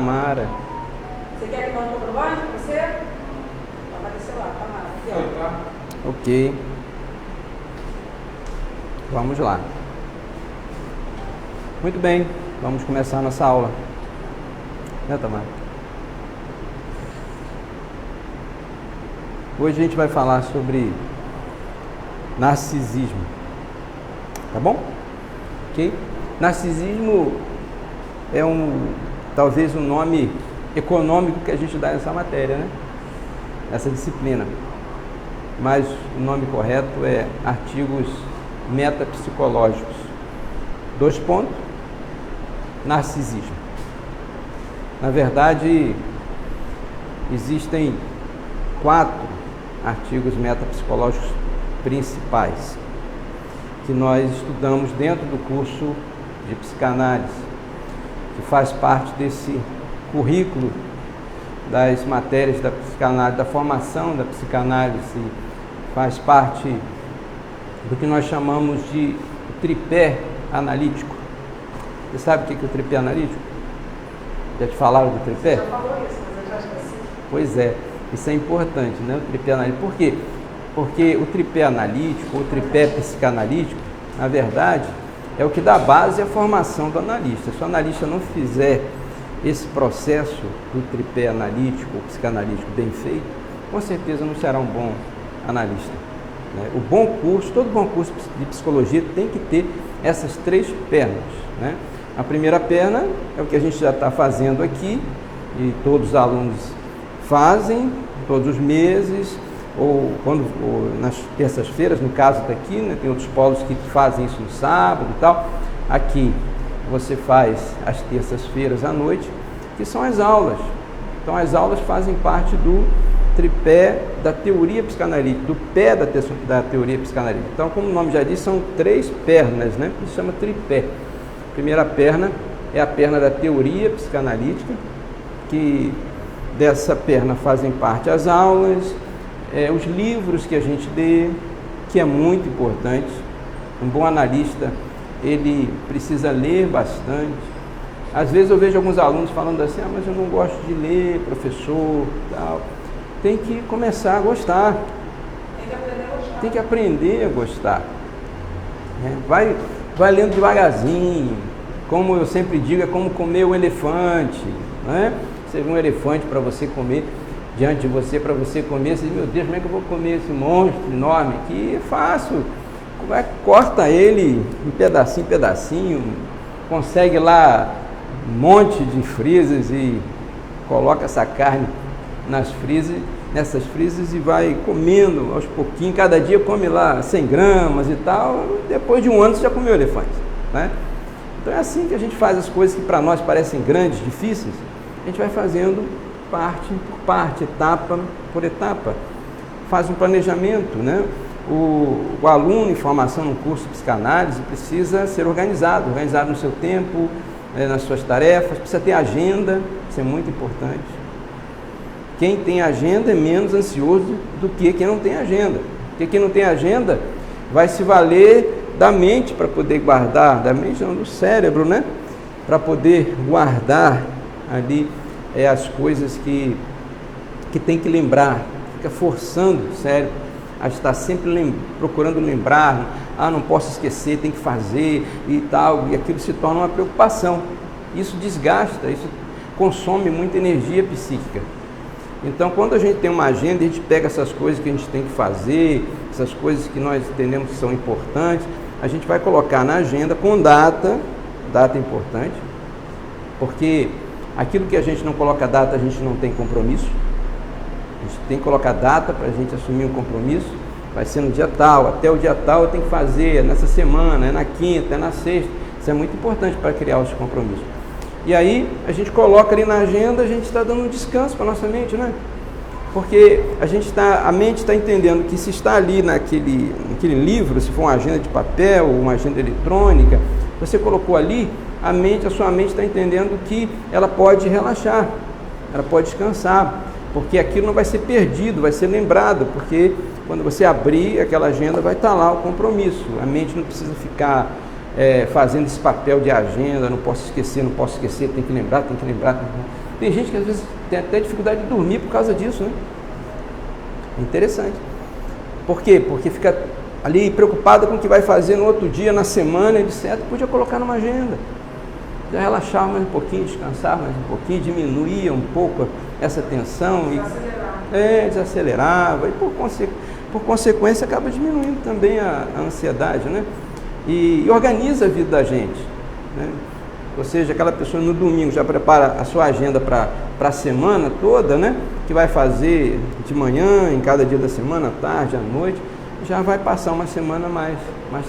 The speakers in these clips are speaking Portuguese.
Tamara. Você quer que mande o comprovante para você? Vai aparecer lá, Tamara. Aqui, ó. Ok. Vamos lá. Muito bem, vamos começar a nossa aula. Né, Tamara? Hoje a gente vai falar sobre narcisismo. Tá bom? Ok? Narcisismo é talvez um nome econômico que a gente dá nessa matéria, né? Essa disciplina. Mas o nome correto é artigos metapsicológicos. 2 pontos. Narcisismo. Na verdade, existem 4 artigos metapsicológicos principais que nós estudamos dentro do curso de psicanálise, que faz parte desse currículo das matérias da psicanálise, da formação da psicanálise, faz parte do que nós chamamos de tripé analítico. Você sabe o que é o tripé analítico? Já te falaram do tripé? Você já falou isso, mas eu já esqueci. Pois é, isso é importante, né? O tripé analítico. Por quê? Porque o tripé analítico, o tripé psicanalítico, na verdade, é o que dá base à formação do analista. Se o analista não fizer esse processo do tripé analítico ou psicanalítico bem feito, com certeza não será um bom analista, né? O bom curso, todo bom curso de psicologia tem que ter essas 3 pernas, né? A primeira perna é o que a gente já está fazendo aqui, e todos os alunos fazem todos os meses, ou nas terças-feiras, no caso daqui, né? Tem outros polos que fazem isso no sábado e tal. Aqui você faz às terças-feiras à noite, que são as aulas. Então as aulas fazem parte do tripé da teoria psicanalítica, do pé da teoria psicanalítica. Então, como o nome já diz, são 3 pernas, né? Que se chama tripé. A primeira perna é a perna da teoria psicanalítica, que dessa perna fazem parte as aulas, os livros que a gente lê, que é muito importante. Um bom analista, ele precisa ler bastante. Às vezes eu vejo alguns alunos falando assim, mas eu não gosto de ler, professor, tal. Tem que começar a gostar. Tem que aprender a gostar. Vai lendo devagarzinho. Como eu sempre digo, é como comer um elefante, né? Você vê um elefante para você comer, diante de você, para você comer, você diz, meu Deus, como é que eu vou comer esse monstro enorme aqui? É fácil. Corta ele em pedacinho, consegue lá um monte de frisas e coloca essa carne nessas frisas e vai comendo aos pouquinhos, cada dia come lá 100 gramas e tal, depois de um ano você já comeu elefante, né? Então é assim que a gente faz as coisas que para nós parecem grandes, difíceis, a gente vai fazendo parte por parte, etapa por etapa, faz um planejamento, né? O aluno em formação no curso de psicanálise precisa ser organizado no seu tempo, nas suas tarefas, precisa ter agenda, isso é muito importante. Quem tem agenda é menos ansioso do que quem não tem agenda, porque quem não tem agenda vai se valer da mente para poder guardar, da mente não, do cérebro, né? Para poder guardar ali as coisas que tem que lembrar, fica forçando o cérebro a estar sempre procurando lembrar, não posso esquecer, tem que fazer e tal, e aquilo se torna uma preocupação. Isso desgasta, isso consome muita energia psíquica. Então, quando a gente tem uma agenda, a gente pega essas coisas que a gente tem que fazer, essas coisas que nós entendemos que são importantes, a gente vai colocar na agenda com data é importante, porque aquilo que a gente não coloca data, a gente não tem compromisso. A gente tem que colocar data para a gente assumir um compromisso, vai ser no dia tal, até o dia tal eu tenho que fazer, é nessa semana, é na quinta, é na sexta. Isso é muito importante para criar os compromissos. E aí a gente coloca ali na agenda, a gente está dando um descanso para a nossa mente, né? Porque a mente está entendendo que se está ali naquele livro, se for uma agenda de papel, uma agenda eletrônica, você colocou ali, a sua mente está entendendo que ela pode relaxar, ela pode descansar, porque aquilo não vai ser perdido, vai ser lembrado, porque quando você abrir aquela agenda vai estar lá o compromisso. A mente não precisa ficar fazendo esse papel de agenda, não posso esquecer, tem que lembrar. Tem gente que às vezes tem até dificuldade de dormir por causa disso, né? É interessante. Por quê? Porque fica ali preocupada com o que vai fazer no outro dia, na semana, etc. Podia colocar numa agenda. Já relaxar mais um pouquinho, descansar mais um pouquinho, diminuía um pouco essa tensão e desacelelerava. E por consequência acaba diminuindo também a ansiedade, né? E organiza a vida da gente, né? Ou seja, aquela pessoa no domingo já prepara a sua agenda para a semana toda, né? Que vai fazer de manhã, em cada dia da semana, à tarde, à noite, já vai passar uma semana mais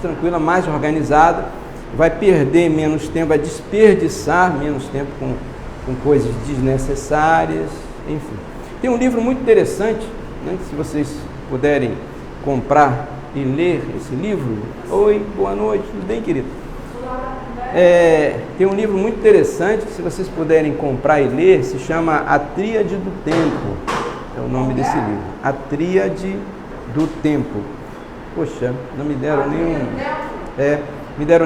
tranquila, mais organizada, vai perder menos tempo, vai desperdiçar menos tempo com coisas desnecessárias, enfim. Tem um livro muito interessante, né? Se vocês puderem comprar e ler esse livro. Oi, boa noite, tudo bem, querido? Tem um livro muito interessante, que se vocês puderem comprar e ler, se chama A Tríade do Tempo, é o nome desse livro, A Tríade do Tempo. Poxa, não me deram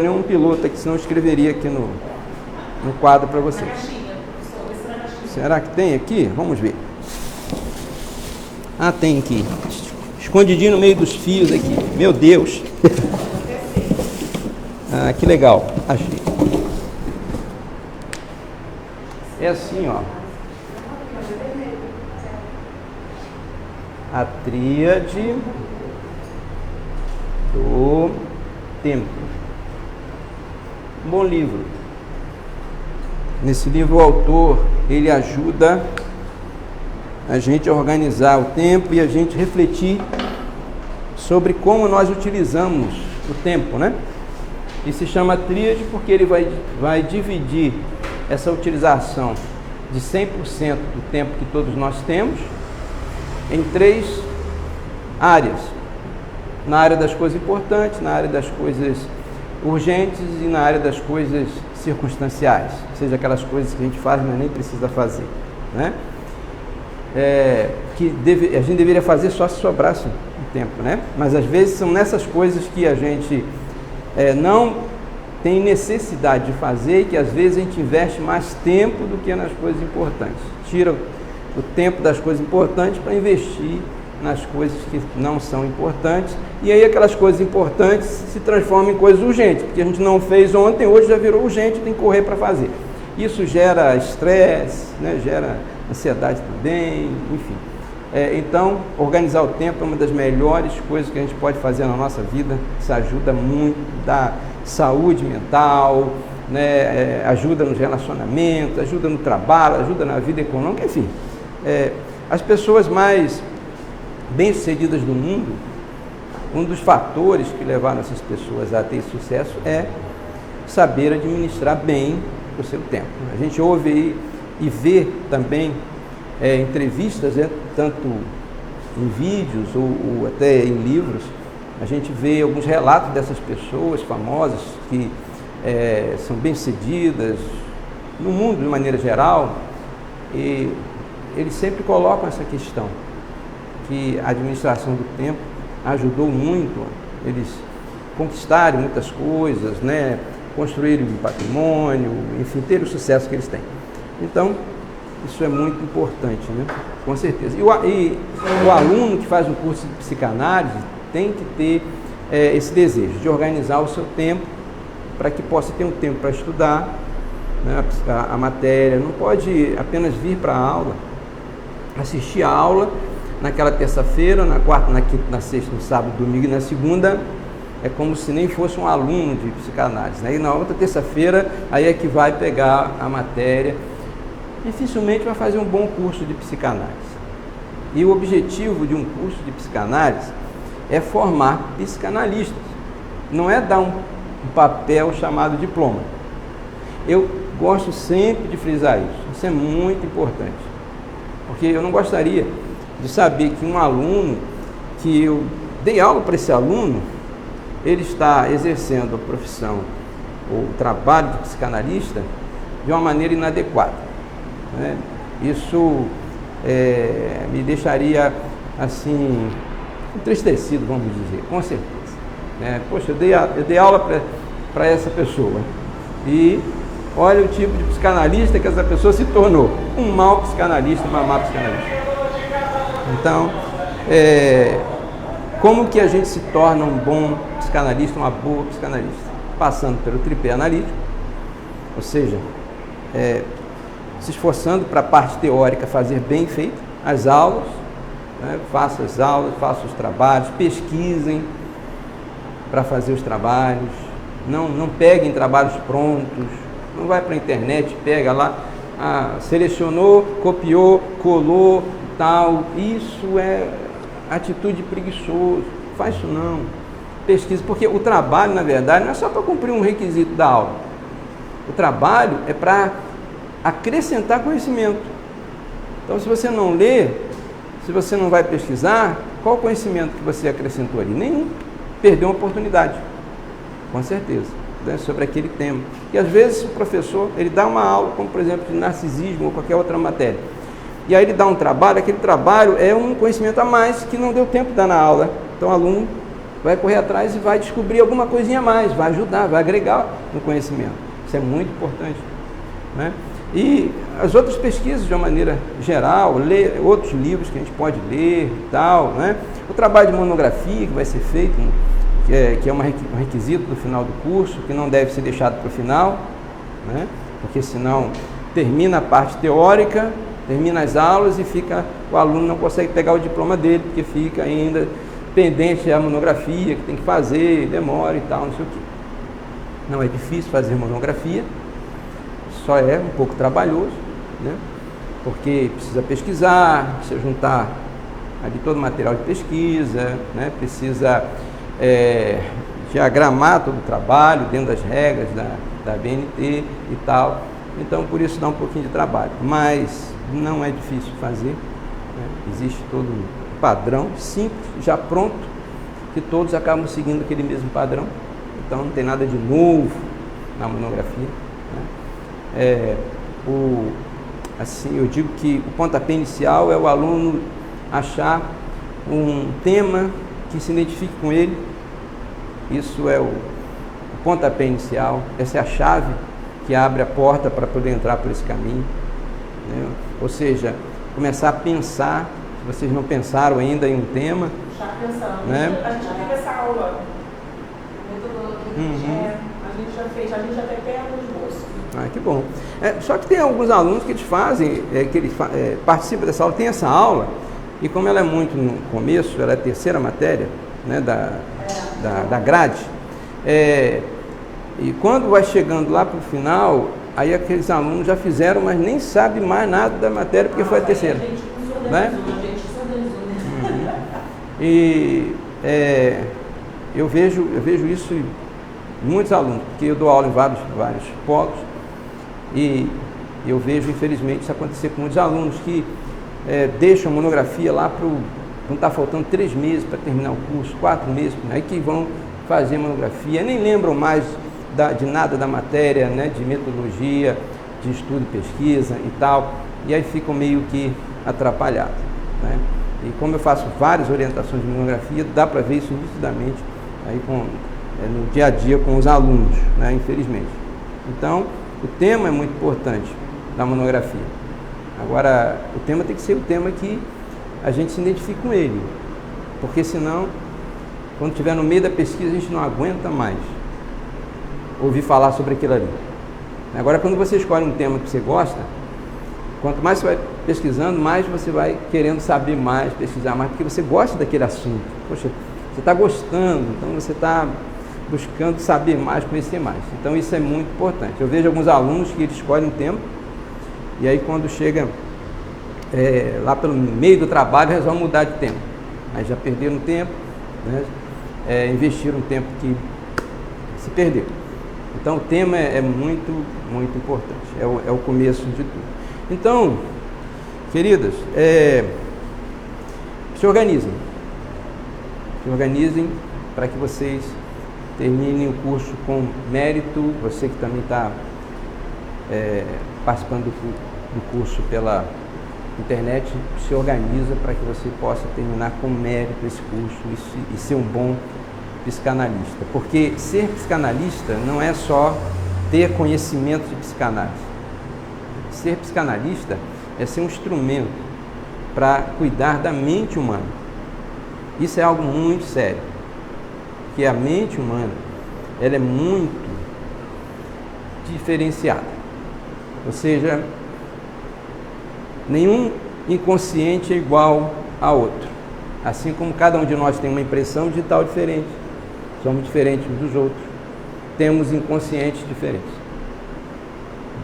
nenhum piloto aqui, senão eu escreveria aqui no quadro para vocês. Será que tem aqui? Vamos ver. Ah, tem aqui, escondidinho no meio dos fios aqui, meu Deus. Ah, que legal, achei. É assim, ó. A Tríade do Tempo. Um bom livro. Nesse livro o autor, ele ajuda a gente a organizar o tempo e a gente refletir sobre como nós utilizamos o tempo, né? E se chama tríade porque ele vai dividir essa utilização de 100% do tempo que todos nós temos em 3 áreas. Na área das coisas importantes, na área das coisas urgentes e na área das coisas circunstanciais. Ou seja, aquelas coisas que a gente faz, mas nem precisa fazer, né? A gente deveria fazer só se sobrasse um tempo, né? Mas às vezes são nessas coisas que a gente não tem necessidade de fazer, que às vezes a gente investe mais tempo do que nas coisas importantes. Tira o tempo das coisas importantes para investir nas coisas que não são importantes, e aí aquelas coisas importantes se transformam em coisas urgentes, porque a gente não fez ontem, hoje já virou urgente, tem que correr para fazer. Isso gera estresse, né? Gera ansiedade também, enfim. Então, organizar o tempo é uma das melhores coisas que a gente pode fazer na nossa vida. Isso ajuda muito, dá saúde mental, né? Ajuda nos relacionamentos, ajuda no trabalho, ajuda na vida econômica, enfim. As pessoas mais bem-sucedidas do mundo, um dos fatores que levaram essas pessoas a ter sucesso é saber administrar bem o seu tempo. A gente ouve e vê também entrevistas, tanto em vídeos ou até em livros, a gente vê alguns relatos dessas pessoas famosas que são bem-sucedidas no mundo de maneira geral, e eles sempre colocam essa questão, que a administração do tempo ajudou muito eles conquistarem muitas coisas, né? Construírem um patrimônio, enfim, ter o sucesso que eles têm. Então, isso é muito importante, né? Com certeza. E o aluno que faz um curso de psicanálise tem que ter esse desejo de organizar o seu tempo para que possa ter um tempo para estudar, né, a matéria. Não pode apenas vir para a aula, assistir a aula naquela terça-feira, na quarta, na quinta, na sexta, no sábado, domingo e na segunda. É como se nem fosse um aluno de psicanálise, né? E na outra terça-feira, aí é que vai pegar a matéria. Dificilmente vai fazer um bom curso de psicanálise. E o objetivo de um curso de psicanálise é formar psicanalistas. Não é dar um papel chamado diploma. Eu gosto sempre de frisar isso. Isso é muito importante. Porque eu não gostaria de saber que um aluno, que eu dei aula para esse aluno, ele está exercendo a profissão ou o trabalho de psicanalista de uma maneira inadequada, né? Isso me deixaria assim entristecido, vamos dizer, com certeza, né? Poxa, eu dei aula para essa pessoa e olha o tipo de psicanalista que essa pessoa se tornou. um mau psicanalista, uma má psicanalista. Então, como que a gente se torna um bom psicanalista, uma boa psicanalista? Passando pelo tripé analítico, ou seja, se esforçando para a parte teórica fazer bem feito, as aulas, né? Faça as aulas, faça os trabalhos, pesquisem para fazer os trabalhos, não peguem trabalhos prontos, não vai para a internet, pega lá, selecionou, copiou, colou, tal, isso é atitude preguiçosa, faz isso não, pesquisa, porque o trabalho, na verdade, não é só para cumprir um requisito da aula, o trabalho é para acrescentar conhecimento. Então, se você não lê, se você não vai pesquisar, qual o conhecimento que você acrescentou ali? Nenhum. Perdeu uma oportunidade, com certeza, né, sobre aquele tema. E às vezes o professor, ele dá uma aula, como por exemplo de narcisismo ou qualquer outra matéria, e aí ele dá um trabalho, aquele trabalho é um conhecimento a mais que não deu tempo de dar na aula. Então o aluno vai correr atrás e vai descobrir alguma coisinha a mais, vai ajudar, vai agregar no conhecimento. Isso é muito importante, né? E as outras pesquisas, de uma maneira geral, ler outros livros que a gente pode ler e tal, né? O trabalho de monografia que vai ser feito, que é um requisito do final do curso, que não deve ser deixado para o final, né? Porque senão termina a parte teórica, termina as aulas e o aluno não consegue pegar o diploma dele, porque fica ainda pendente a monografia que tem que fazer, demora e tal, não sei o quê. Não é difícil fazer monografia, só é um pouco trabalhoso, né? Porque precisa pesquisar, precisa juntar ali todo o material de pesquisa, né? Precisa diagramar todo o trabalho dentro das regras da BNT e tal. Então, por isso dá um pouquinho de trabalho, mas não é difícil fazer, né? Existe todo um padrão simples, já pronto, que todos acabam seguindo aquele mesmo padrão, então não tem nada de novo na monografia, né? Assim, eu digo que o pontapé inicial é o aluno achar um tema que se identifique com ele. Isso é o pontapé inicial, essa é a chave que abre a porta para poder entrar por esse caminho, né? Ou seja, começar a pensar, se vocês não pensaram ainda em um tema. Já pensamos, né? A gente já teve essa aula, a gente já fez, a gente até pega no esboço. Que bom. Só que tem alguns alunos que eles fazem, participam dessa aula, tem essa aula, e como ela é muito no começo, ela é a terceira matéria, né, da grade, e quando vai chegando lá para o final, aí aqueles alunos já fizeram, mas nem sabem mais nada da matéria, porque foi a terceira. A gente se né? E eu vejo isso em muitos alunos, porque eu dou aula em vários polos, e eu vejo, infelizmente, isso acontecer com muitos alunos que deixam a monografia lá quando está faltando 3 meses para terminar o curso, 4 meses, aí que vão fazer monografia, nem lembram mais de nada da matéria, né, de metodologia, de estudo e pesquisa e tal, e aí ficam meio que atrapalhados, né? E como eu faço várias orientações de monografia, dá para ver isso nitidamente aí no dia a dia com os alunos, né, infelizmente. Então, o tema é muito importante da monografia. Agora, o tema tem que ser o tema que a gente se identifique com ele, porque senão, quando estiver no meio da pesquisa, a gente não aguenta mais ouvir falar sobre aquilo ali. Agora, quando você escolhe um tema que você gosta, quanto mais você vai pesquisando, mais você vai querendo saber mais, pesquisar mais, porque você gosta daquele assunto. Poxa, você está gostando, então você está buscando saber mais, conhecer mais. Então isso é muito importante. Eu vejo alguns alunos que eles escolhem um tema, e aí quando chega lá pelo meio do trabalho, resolvem mudar de tema. Aí já perderam tempo, né? Investiram tempo que se perdeu. Então o tema é muito, muito importante, é o começo de tudo. Então, queridas, se organizem para que vocês terminem o curso com mérito. Você que também está participando do curso pela internet, se organiza para que você possa terminar com mérito esse curso e ser um bom psicanalista, porque ser psicanalista não é só ter conhecimento de psicanálise. Ser psicanalista é ser um instrumento para cuidar da mente humana. Isso é algo muito sério, porque a mente humana, ela é muito diferenciada. Ou seja, nenhum inconsciente é igual a outro. Assim como cada um de nós tem uma impressão digital diferente, somos diferentes uns dos outros, temos inconscientes diferentes.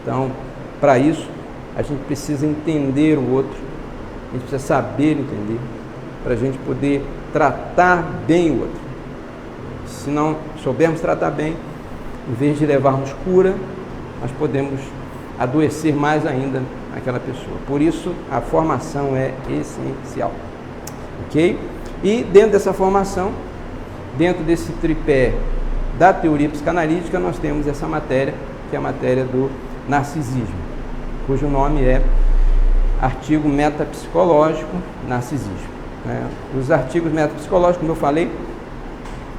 Então, para isso, a gente precisa entender o outro, a gente precisa saber entender, para a gente poder tratar bem o outro. Se não soubermos tratar bem, em vez de levarmos cura, nós podemos adoecer mais ainda aquela pessoa. Por isso, a formação é essencial. Ok? E dentro dessa formação, dentro desse tripé da teoria psicanalítica, nós temos essa matéria, que é a matéria do narcisismo, cujo nome é artigo metapsicológico narcisismo. Os artigos metapsicológicos, como eu falei,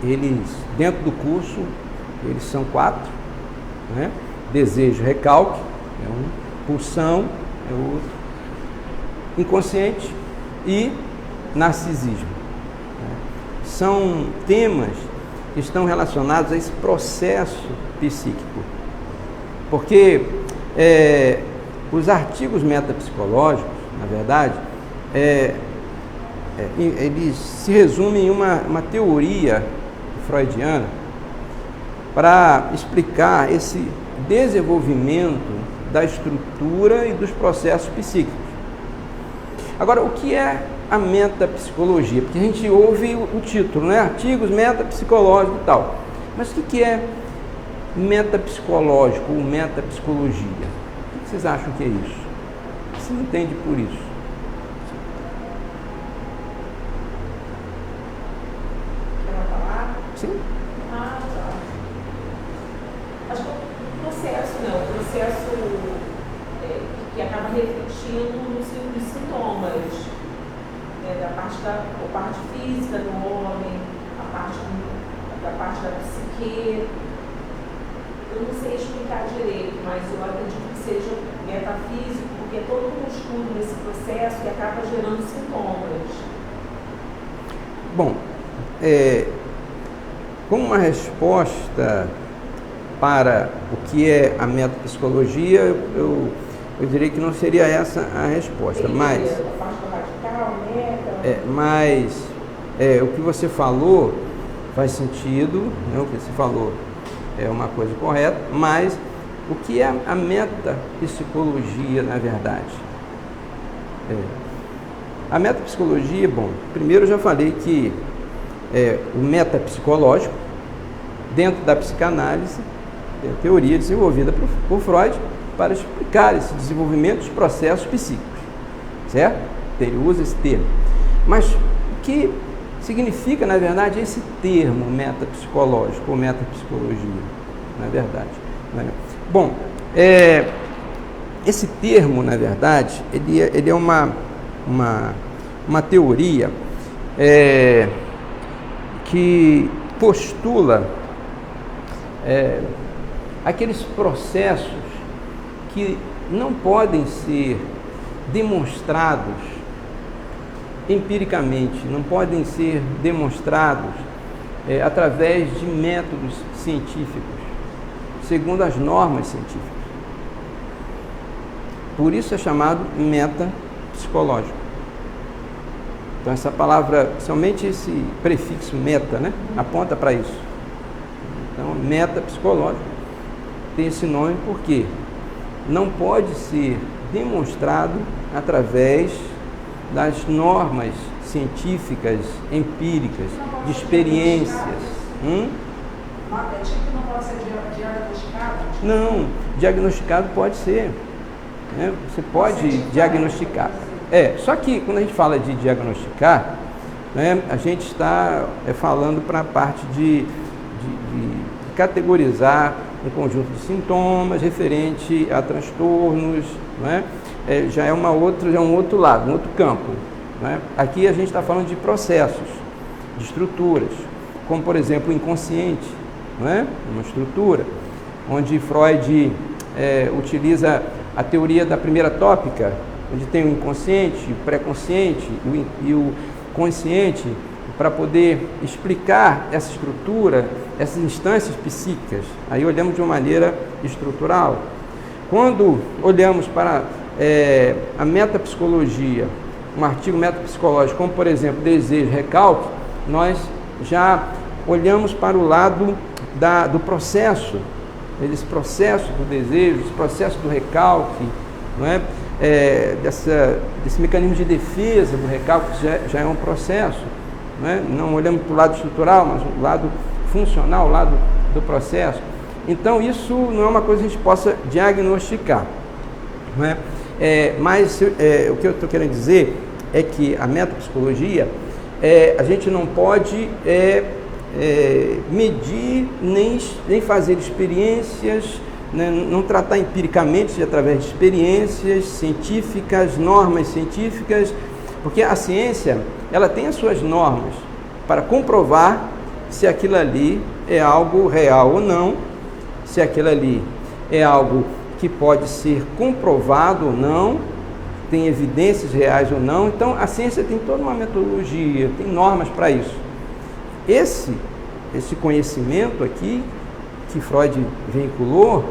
eles, dentro do curso, eles são 4, né? Desejo, recalque, é um, pulsão, é outro, inconsciente e narcisismo. São temas que estão relacionados a esse processo psíquico, porque os artigos metapsicológicos, na verdade, eles se resumem em uma teoria freudiana para explicar esse desenvolvimento da estrutura e dos processos psíquicos. Agora, o que é a metapsicologia? Porque a gente ouve o título, né? Artigos metapsicológicos e tal. Mas o que é metapsicológico ou metapsicologia? O que vocês acham que é isso? O que você entende por isso? Sim. Ah, tá. Acho que o processo que acaba refletindo nos sintomas, da parte física do homem, da parte da psique. Eu não sei explicar direito, mas eu acredito que seja metafísico, porque é todo um estudo desse processo que acaba gerando sintomas. Bom, como uma resposta para o que é a metapsicologia, eu diria que não seria essa a resposta, mas o que você falou faz sentido, né? O que você falou é uma coisa correta, mas o que é a metapsicologia, na verdade? A metapsicologia, bom, primeiro eu já falei que o metapsicológico, dentro da psicanálise, é a teoria desenvolvida por Freud para explicar esse desenvolvimento dos processos psíquicos, certo? Ele usa esse termo. Mas o que significa, na verdade, esse termo metapsicológico ou metapsicologia, na verdade? Né? Bom, esse termo, na verdade, ele é uma teoria que postula aqueles processos que não podem ser demonstrados empiricamente, não podem ser demonstrados através de métodos científicos, segundo as normas científicas. Por isso é chamado metapsicológico. Então essa palavra, somente esse prefixo meta, né, aponta para isso. Então metapsicológico tem esse nome porque não pode ser demonstrado através das normas científicas, empíricas, de experiências. É tipo que não pode ser diagnosticado? Não, diagnosticado pode ser. Né? Você pode diagnosticar. Só que quando a gente fala de diagnosticar, né, a gente está falando para a parte de categorizar um conjunto de sintomas referente a transtornos, né? Já é um outro lado, um outro campo. Né? Aqui a gente está falando de processos, de estruturas, como por exemplo o inconsciente, né? Uma estrutura, onde Freud utiliza a teoria da primeira tópica, onde tem o inconsciente, o pré-consciente e o consciente, para poder explicar essa estrutura, essas instâncias psíquicas. Aí olhamos de uma maneira estrutural. Quando olhamos para a metapsicologia, um artigo metapsicológico, como por exemplo desejo, recalque, nós já olhamos para o lado do processo, desse processo do desejo, desse processo do recalque, não é? Desse mecanismo de defesa do recalque, que já é um processo. Não olhamos para o lado estrutural, mas o lado funcional, o lado do processo. Então, isso não é uma coisa que a gente possa diagnosticar. Mas o que eu estou querendo dizer é que a metapsicologia, a gente não pode medir, nem fazer experiências, né, não tratar empiricamente através de experiências científicas, normas científicas, porque a ciência, ela tem as suas normas para comprovar se aquilo ali é algo real ou não, se aquilo ali é algo que pode ser comprovado ou não, tem evidências reais ou não. Então, a ciência tem toda uma metodologia, tem normas para isso. Esse conhecimento aqui, que Freud vinculou,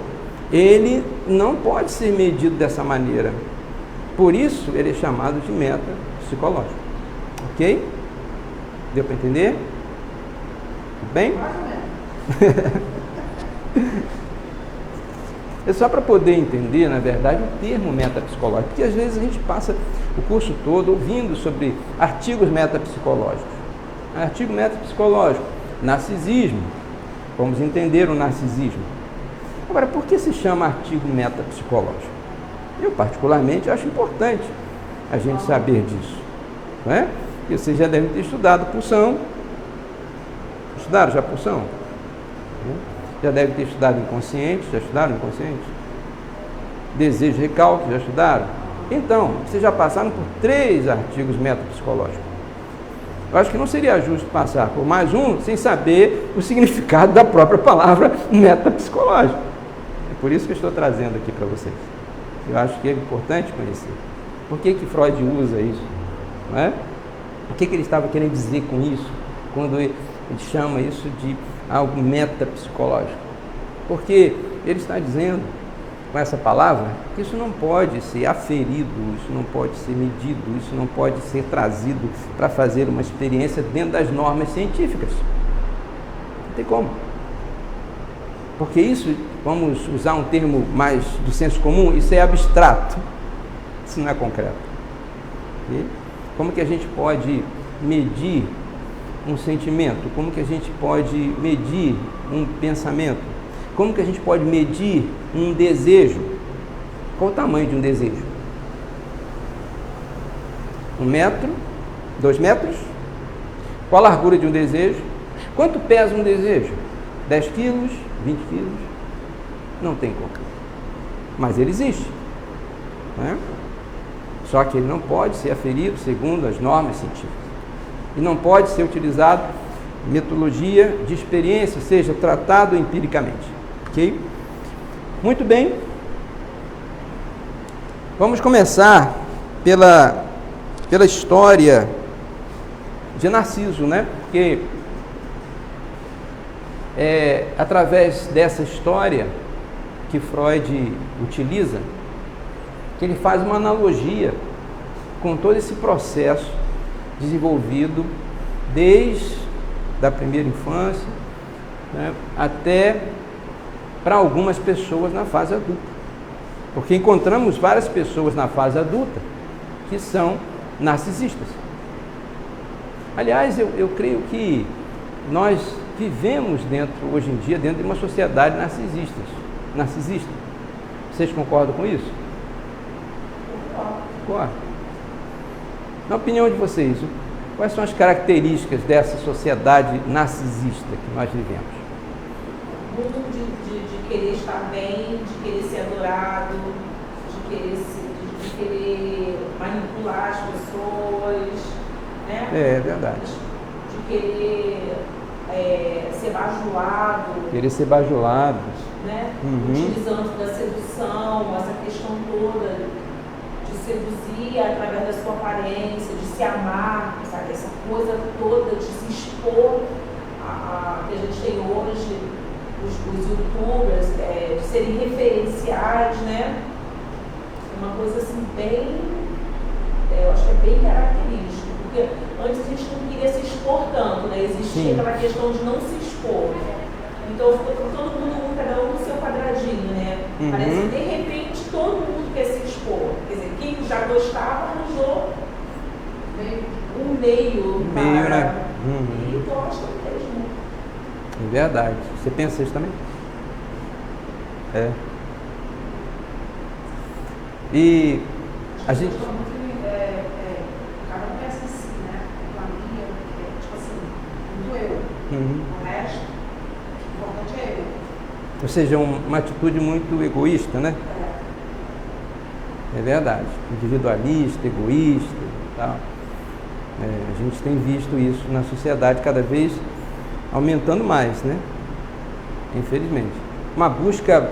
ele não pode ser medido dessa maneira. Por isso, ele é chamado de metapsicológico. Ok? Deu para entender? Tudo bem? É só para poder entender, na verdade, o termo metapsicológico, porque às vezes a gente passa o curso todo ouvindo sobre artigos metapsicológicos. Artigo metapsicológico, narcisismo. Vamos entender o narcisismo. Agora, por que se chama artigo metapsicológico? Eu, particularmente, acho importante a gente saber disso. Não é? E vocês já devem ter estudado pulsão. Estudaram já pulsão? Já devem ter estudado inconsciente. Já estudaram inconsciente? Desejo, recalque, já estudaram? Então, vocês já passaram por 3 artigos metapsicológicos. Eu acho que não seria justo passar por mais um sem saber o significado da própria palavra metapsicológico. É por isso que eu estou trazendo aqui para vocês. Eu acho que é importante conhecer. Por que Freud usa isso? Não é? O que ele estava querendo dizer com isso, quando ele chama isso de algo metapsicológico? Porque ele está dizendo, com essa palavra, que isso não pode ser aferido, isso não pode ser medido, isso não pode ser trazido para fazer uma experiência dentro das normas científicas. Não tem como. Porque isso, vamos usar um termo mais do senso comum, isso é abstrato, isso não é concreto. E como que a gente pode medir um sentimento? Como que a gente pode medir um pensamento? Como que a gente pode medir um desejo? Qual o tamanho de um desejo? 1 metro? 2 metros? Qual a largura de um desejo? Quanto pesa um desejo? 10 quilos? 20 quilos? Não tem como. Mas ele existe. Né? Só que ele não pode ser aferido segundo as normas científicas. E não pode ser utilizado metodologia de experiência, seja tratado empiricamente. Ok? Muito bem. Vamos começar pela história de Narciso, né? Porque é através dessa história que Freud utiliza, que ele faz uma analogia com todo esse processo desenvolvido desde a primeira infância, né, até para algumas pessoas na fase adulta. Porque encontramos várias pessoas na fase adulta que são narcisistas. Aliás, eu creio que nós vivemos hoje em dia dentro de uma sociedade narcisista. Vocês concordam com isso? Concordo. Na opinião de vocês, quais são as características dessa sociedade narcisista que nós vivemos? Muito de querer estar bem, de querer ser adorado, de querer manipular as pessoas, né? É verdade. De querer ser bajulado. Querer ser bajulados. Né? Uhum. Utilizando da sedução, essa questão toda. de seduzir através da sua aparência, de se amar, sabe? Essa coisa toda de se expor que a gente tem hoje, os youtubers, de serem referenciais, né? Uma coisa assim bem, eu acho que é bem característico, porque antes a gente não queria se expor tanto, né? Existia aquela questão de não se expor. Então ficou todo mundo, cada um no seu quadradinho, né? Parece que de repente todo mundo quer se expor. Quer dizer, quem já gostava arranjou um meio para... né? E gosta mesmo. É verdade. Você pensa isso também? É. E a gente... Cada um pensa assim, né? Família, tipo assim, muito eu. O resto, o importante é eu. Ou seja, uma atitude muito egoísta, né? É verdade. Individualista, egoísta e tal. A gente tem visto isso na sociedade cada vez aumentando mais, né? Infelizmente. Uma busca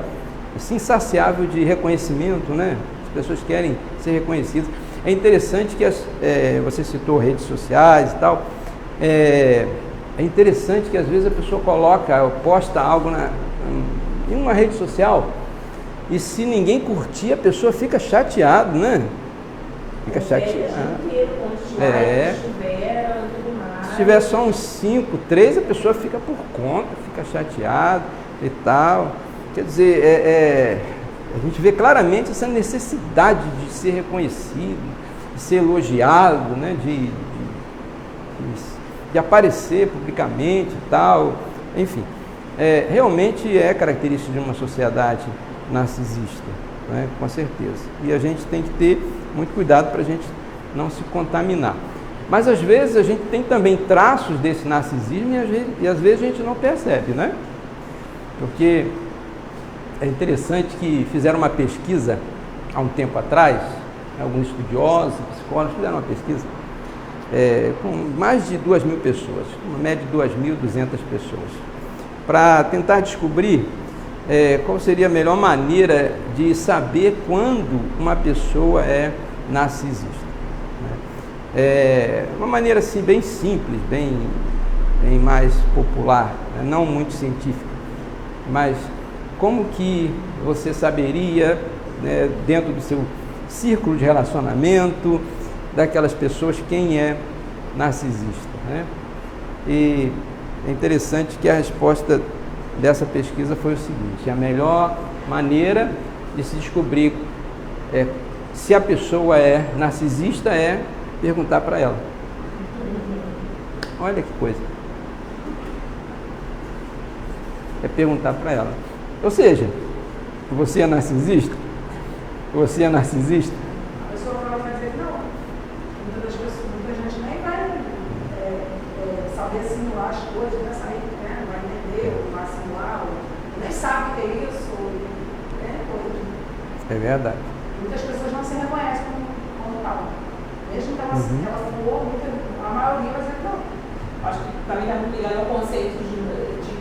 assim, insaciável de reconhecimento, né? As pessoas querem ser reconhecidas. É interessante que você citou redes sociais e tal. É interessante que às vezes a pessoa posta algo em uma rede social e se ninguém curtir, a pessoa fica chateada, né? Fica chateada. Se tiver só uns 5, 3, a pessoa fica por conta, fica chateada e tal. Quer dizer, a gente vê claramente essa necessidade de ser reconhecido, de ser elogiado, né? de aparecer publicamente e tal. Enfim, realmente é característica de uma sociedade narcisista, né? Com certeza. E a gente tem que ter muito cuidado para a gente não se contaminar. Mas às vezes a gente tem também traços desse narcisismo e às vezes a gente não percebe, né? Porque é interessante que fizeram uma pesquisa há um tempo atrás, alguns estudiosos, psicólogos fizeram uma pesquisa com mais de 2.000 pessoas, uma média de 2.200 pessoas, para tentar descobrir qual seria a melhor maneira de saber quando uma pessoa é narcisista. Uma maneira assim bem simples, bem mais popular, né? Não muito científica, mas como que você saberia, né, dentro do seu círculo de relacionamento, daquelas pessoas, quem é narcisista, né? E é interessante que a resposta dessa pesquisa foi o seguinte: a melhor maneira de se descobrir se a pessoa é narcisista é perguntar para ela. Olha que coisa. É perguntar para ela. Ou seja, você é narcisista? Você é narcisista? A pessoa vai dizer não. Muita gente nem vai saber simular as coisas, vai sair, né? Não vai entender, ou vai simular, ou nem sabe o que é isso, É verdade. Muitas pessoas não se reconhecem como tal. Mesmo que ela for, a maioria vai dizer não. Acho que também está muito ligado ao conceito de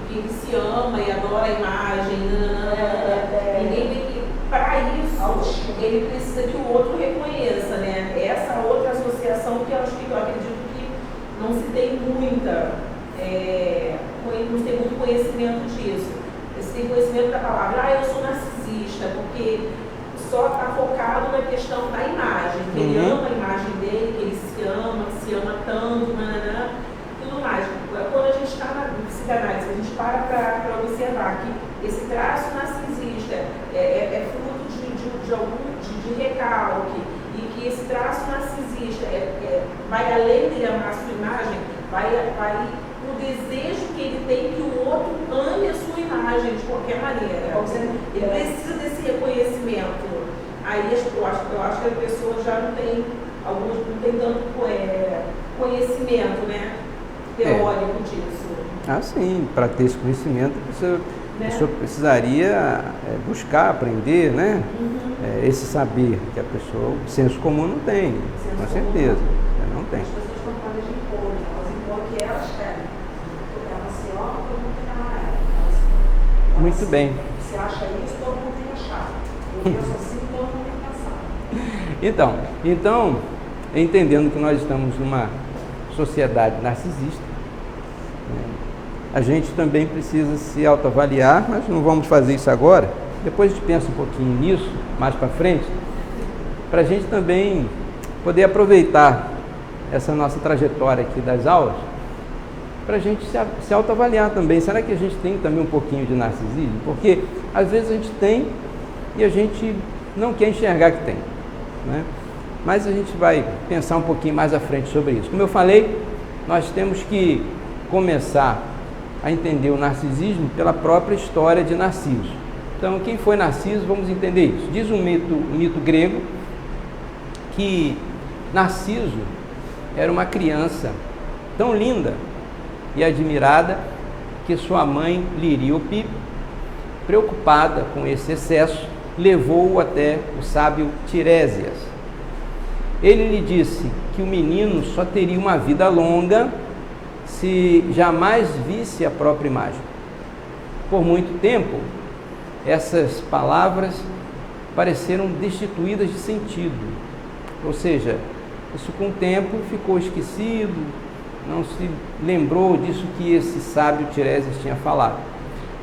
que ele se ama e adora a imagem. Ninguém vê que, para isso, ele precisa que o outro reconheça, né? Essa outra associação que eu acredito que não se tem não tem muito conhecimento disso. Se tem conhecimento da palavra, eu sou narcisista, porque só está focado na questão da imagem, que ele ama a imagem dele, que ele se ama tanto, tudo mais. Quando a gente está na psicanálise, a gente para observar que esse traço narcisista é fruto de recalque, e que esse traço narcisista vai além de amar a sua imagem, vai o desejo que ele tem que o outro ame a sua imagem de qualquer maneira. Ele precisa desse reconhecimento. Aí eu acho que a pessoa já não tem, alguns não tem tanto conhecimento, né, teórico disso. Sim, para ter esse conhecimento, a pessoa precisaria buscar, aprender, né? Esse saber que a pessoa, o senso comum não tem, com certeza, não tem. As pessoas estão falando de impor, elas impõem o que elas querem. Elas se amam, todo mundo tem que amar ela. Muito bem. Se acha isso, todo mundo tem que achar. Eu sou assim, todo mundo tem que pensar. Então, entendendo que nós estamos numa sociedade narcisista, né, a gente também precisa se autoavaliar, mas não vamos fazer isso agora. Depois a gente pensa um pouquinho nisso, mais para frente, para a gente também poder aproveitar essa nossa trajetória aqui das aulas, para a gente se autoavaliar também. Será que a gente tem também um pouquinho de narcisismo? Porque às vezes a gente tem e a gente não quer enxergar que tem, né? Mas a gente vai pensar um pouquinho mais à frente sobre isso. Como eu falei, nós temos que começar a entender o narcisismo pela própria história de Narciso. Então, quem foi Narciso? Vamos entender isso. Diz um mito grego que Narciso era uma criança tão linda e admirada que sua mãe, Liríope, preocupada com esse excesso, levou-o até o sábio Tiresias. Ele lhe disse que o menino só teria uma vida longa se jamais visse a própria imagem. Por muito tempo, essas palavras pareceram destituídas de sentido, ou seja, isso com o tempo ficou esquecido, não se lembrou disso que esse sábio Tiresias tinha falado.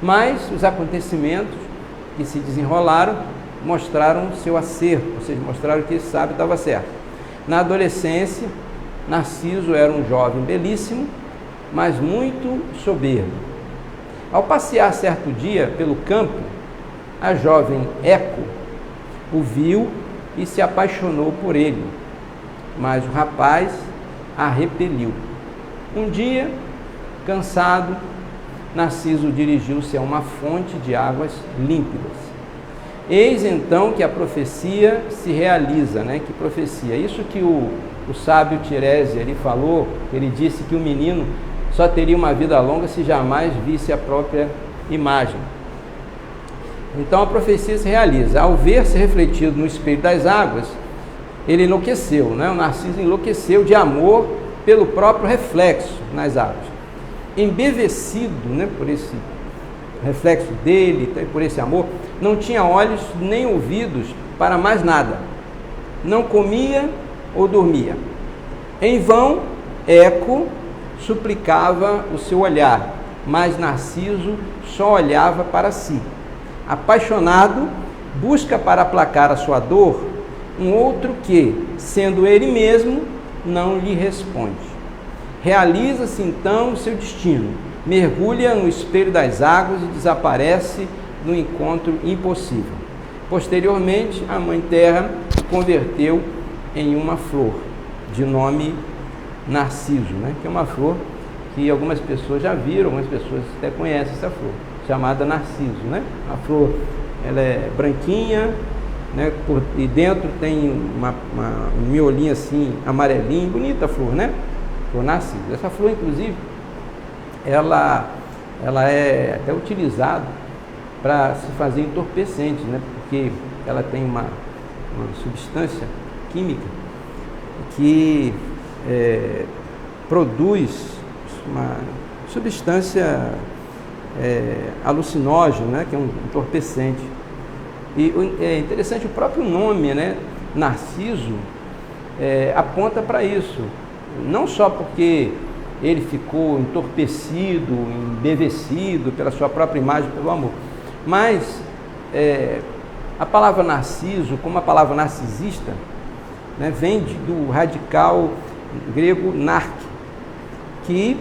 Mas os acontecimentos que se desenrolaram mostraram seu acerto, ou seja, mostraram que esse sábio estava certo. Na adolescência, Narciso era um jovem belíssimo, mas muito soberbo. Ao passear certo dia pelo campo, a jovem Eco o viu e se apaixonou por ele, mas o rapaz a repeliu. Um dia, cansado, Narciso dirigiu-se a uma fonte de águas límpidas. Eis então que a profecia se realiza, né? Que profecia? Isso que o sábio Tiresias ele falou, ele disse que o menino só teria uma vida longa se jamais visse a própria imagem. Então a profecia se realiza. Ao ver-se refletido no espelho das águas, ele enlouqueceu, né? O Narciso enlouqueceu de amor pelo próprio reflexo nas águas. Embevecido, né, por esse reflexo dele, por esse amor, não tinha olhos nem ouvidos para mais nada. Não comia ou dormia. Em vão, Eco suplicava o seu olhar, mas Narciso só olhava para si. Apaixonado, busca para aplacar a sua dor um outro que, sendo ele mesmo, não lhe responde. Realiza-se então o seu destino, mergulha no espelho das águas e desaparece no encontro impossível. Posteriormente, a Mãe Terra o converteu em uma flor, de nome Narciso, né? Que é uma flor que algumas pessoas já viram, algumas pessoas até conhecem essa flor, chamada Narciso, né? A flor, ela é branquinha, né? E dentro tem um miolinho assim, amarelinho, bonita a flor, né? Flor Narciso. Essa flor, inclusive, ela é até utilizada para se fazer entorpecente, né? Porque ela tem uma substância química que produz uma substância alucinógena, né? Que é um entorpecente. E é interessante, o próprio nome, né? Narciso, aponta para isso. Não só porque ele ficou entorpecido, embevecido pela sua própria imagem, pelo amor, mas a palavra narciso, como a palavra narcisista, né, vem do radical grego narc, que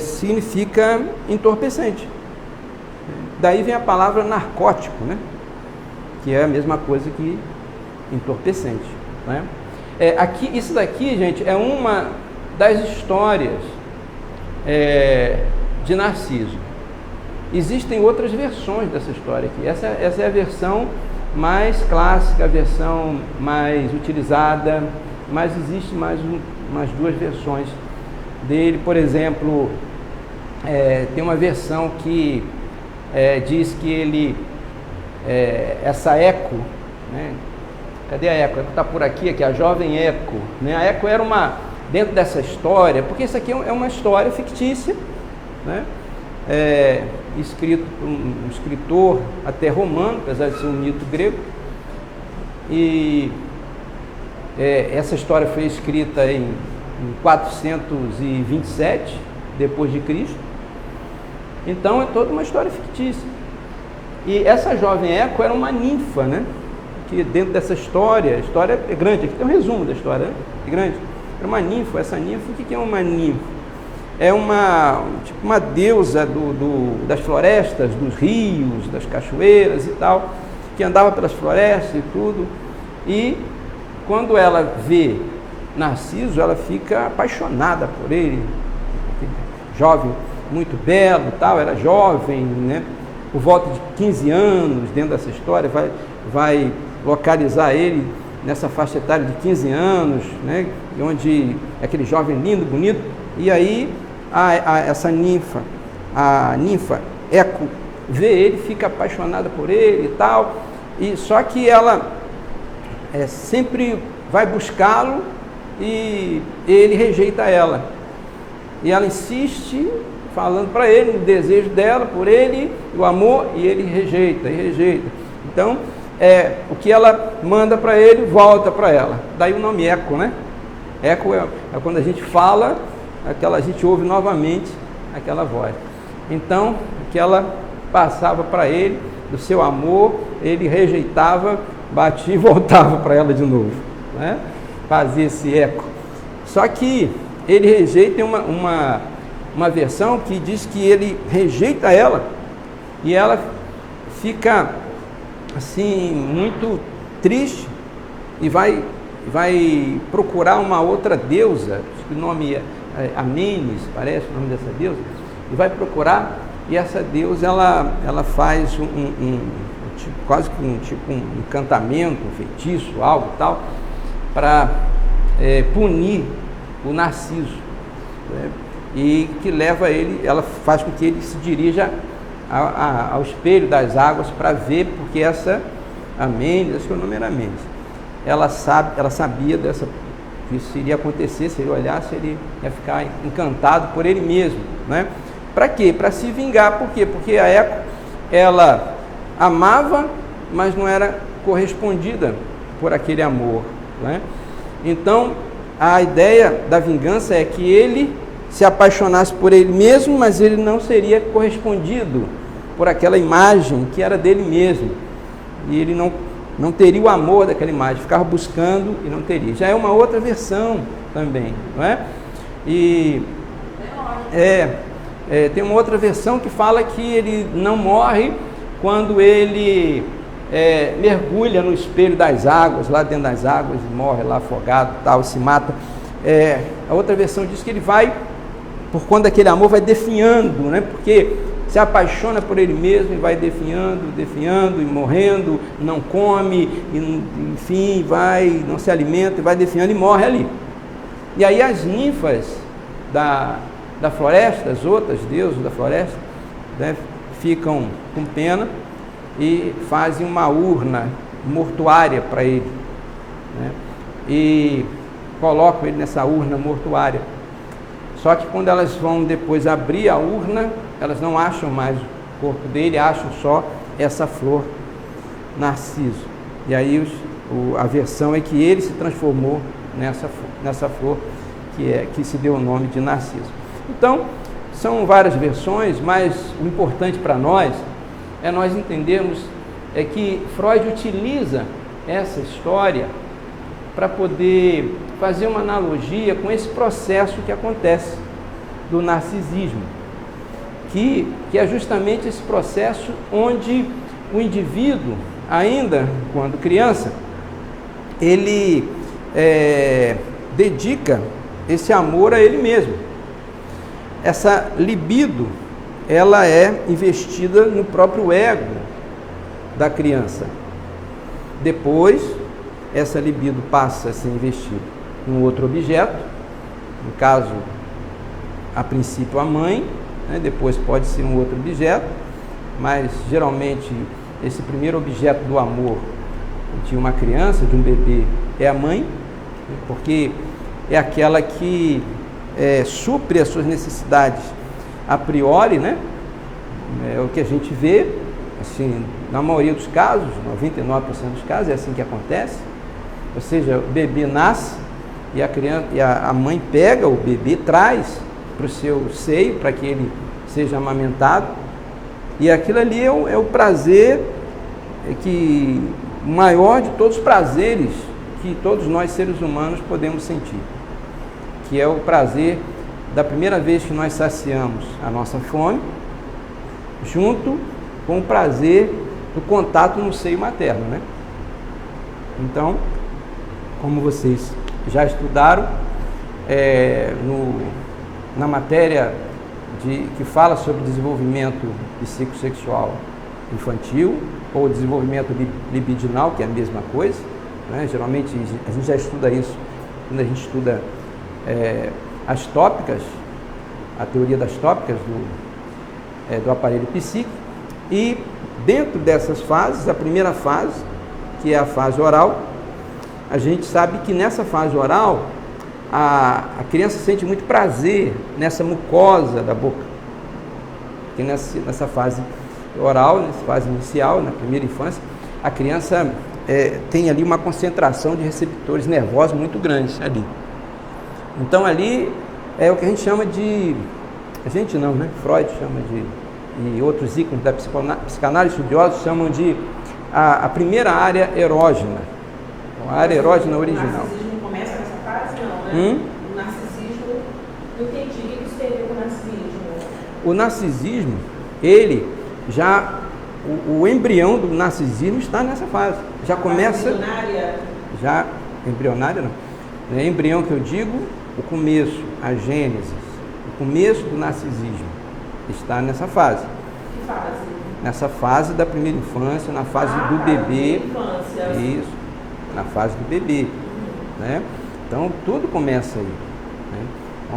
significa entorpecente. Daí vem a palavra narcótico, né, que é a mesma coisa que entorpecente, né? Isso daqui, gente, é uma das histórias de Narciso. Existem outras versões dessa história aqui. Essa é a versão mais clássica, a versão mais utilizada, mas existe mais umas duas versões dele. Por exemplo, tem uma versão que diz que ele, essa Eco, né? Cadê a Eco? Está por aqui, a jovem Eco, né? A Eco era dentro dessa história, porque isso aqui é uma história fictícia, né? Escrito por um escritor até romano, apesar de ser um mito grego, e essa história foi escrita em 427 depois de Cristo. Então é toda uma história fictícia. E essa jovem Eco era uma ninfa, né? Que dentro dessa história, a história é grande, aqui tem um resumo da história, né? É grande. Era uma ninfa. Essa ninfa, o que é uma ninfa? É uma deusa das florestas, dos rios, das cachoeiras e tal, que andava pelas florestas e tudo. E quando ela vê Narciso, ela fica apaixonada por ele, jovem, muito belo e tal, era jovem, né? Por volta de 15 anos, dentro dessa história, vai localizar ele nessa faixa etária de 15 anos, né? Onde é aquele jovem lindo, bonito, e aí essa ninfa, a ninfa Eco, vê ele, fica apaixonada por ele e tal, e só que ela sempre vai buscá-lo e ele rejeita ela. E ela insiste, falando para ele o desejo dela por ele, o amor, e ele rejeita, e rejeita. Então, o que ela manda para ele, volta para ela. Daí o nome Eco, né? Eco é quando a gente fala, a gente ouve novamente aquela voz. Então, o que ela passava para ele, do seu amor, ele rejeitava, batia e voltava para ela de novo, né? Fazia esse eco. Só que ele rejeita, tem uma versão que diz que ele rejeita ela e ela fica assim muito triste e vai procurar uma outra deusa, acho que o nome é Amenes, parece o nome dessa deusa, e vai procurar, e essa deusa ela faz quase que um encantamento, um feitiço, algo tal, para punir o Narciso, né? E que leva ele, ela faz com que ele se dirija ao espelho das águas para ver, porque essa Amenes, acho que o nome era Amenes, ela sabia que isso iria acontecer, se ele olhasse, ele ia ficar encantado por ele mesmo, né? Para quê? Para se vingar. Por quê? Porque a Eco, ela amava, mas não era correspondida por aquele amor, né? Então, a ideia da vingança é que ele se apaixonasse por ele mesmo, mas ele não seria correspondido por aquela imagem que era dele mesmo. E ele não teria o amor daquela imagem, ficava buscando e não teria. Já é uma outra versão também, não é? E tem uma outra versão que fala que ele não morre quando ele mergulha no espelho das águas, lá dentro das águas, e morre lá afogado, tal, se mata. A outra versão diz que ele vai, por conta daquele amor, vai definhando, né? Porque se apaixona por ele mesmo e vai definhando e morrendo, não come, e, enfim, não se alimenta, e vai definhando e morre ali. E aí as ninfas da floresta, as outras deusas da floresta, né, ficam com pena e fazem uma urna mortuária para ele, né? E colocam ele nessa urna mortuária. Só que quando elas vão depois abrir a urna, elas não acham mais o corpo dele, acham só essa flor Narciso. E aí a versão é que ele se transformou nessa flor que se deu o nome de Narciso. Então, são várias versões, mas o importante para nós é nós entendermos que Freud utiliza essa história para poder fazer uma analogia com esse processo que acontece do narcisismo, que é justamente esse processo onde o indivíduo, ainda quando criança, ele dedica esse amor a ele mesmo. Essa libido, ela é investida no próprio ego da criança. Depois, essa libido passa a ser investida em outro objeto, no caso, a princípio a mãe, né? Depois pode ser um outro objeto, mas geralmente esse primeiro objeto do amor de uma criança, de um bebê, é a mãe, porque é aquela que supre as suas necessidades a priori, né? É o que a gente vê, assim, na maioria dos casos, 99% dos casos, é assim que acontece, Ou seja, o bebê nasce e a mãe pega o bebê, traz para o seu seio para que ele seja amamentado, e aquilo ali é o prazer o maior de todos os prazeres que todos nós seres humanos podemos sentir, que é o prazer da primeira vez que nós saciamos a nossa fome, junto com o prazer do contato no seio materno, né? Então, como vocês já estudaram, na matéria que fala sobre desenvolvimento psicossexual infantil, ou desenvolvimento libidinal, que é a mesma coisa, né? Geralmente a gente já estuda isso quando a gente estuda as tópicas, a teoria das tópicas do aparelho psíquico. E dentro dessas fases, a primeira fase, que é a fase oral, a gente sabe que nessa fase oral a criança sente muito prazer nessa mucosa da boca, porque nessa fase oral, nessa fase inicial, na primeira infância, a criança tem ali uma concentração de receptores nervosos muito grandes ali. Então ali é o que a gente chama de, a gente não, né? Freud chama e outros ícones da psicanálise estudiosos chamam de a primeira área erógena, a área erógena original. O narcisismo começa nessa fase, não, né? O narcisismo, não entendi o que isso tem a ver com o narcisismo. O narcisismo, ele já, o embrião do narcisismo está nessa fase, já começa... Embrionária não, é embrião que eu digo, o começo, a gênese, o começo do narcisismo está nessa fase. Que fase? Nessa fase da primeira infância, na fase do bebê. Infância. Isso, na fase do bebê. Né? Então tudo começa aí, né?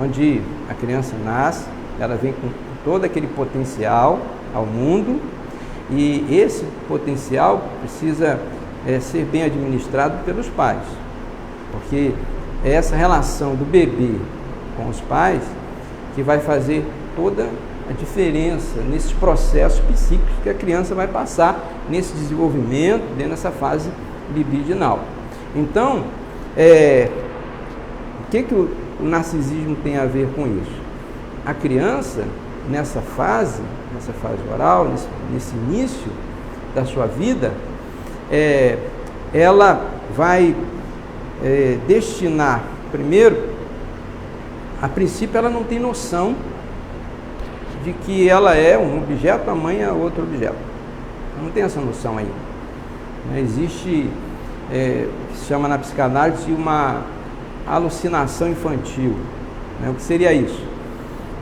Onde a criança nasce, ela vem com todo aquele potencial ao mundo, e esse potencial precisa ser bem administrado pelos pais, porque é essa relação do bebê com os pais que vai fazer toda a diferença nesses processos psíquicos que a criança vai passar nesse desenvolvimento, dentro dessa fase libidinal. Então, o que o narcisismo tem a ver com isso? A criança, nessa fase oral, nesse início da sua vida, ela vai destinar, primeiro, a princípio ela não tem noção de que ela é um objeto, a mãe é outro objeto. Ela não tem essa noção ainda. Existe, o que se chama na psicanálise de uma alucinação infantil. O que seria isso?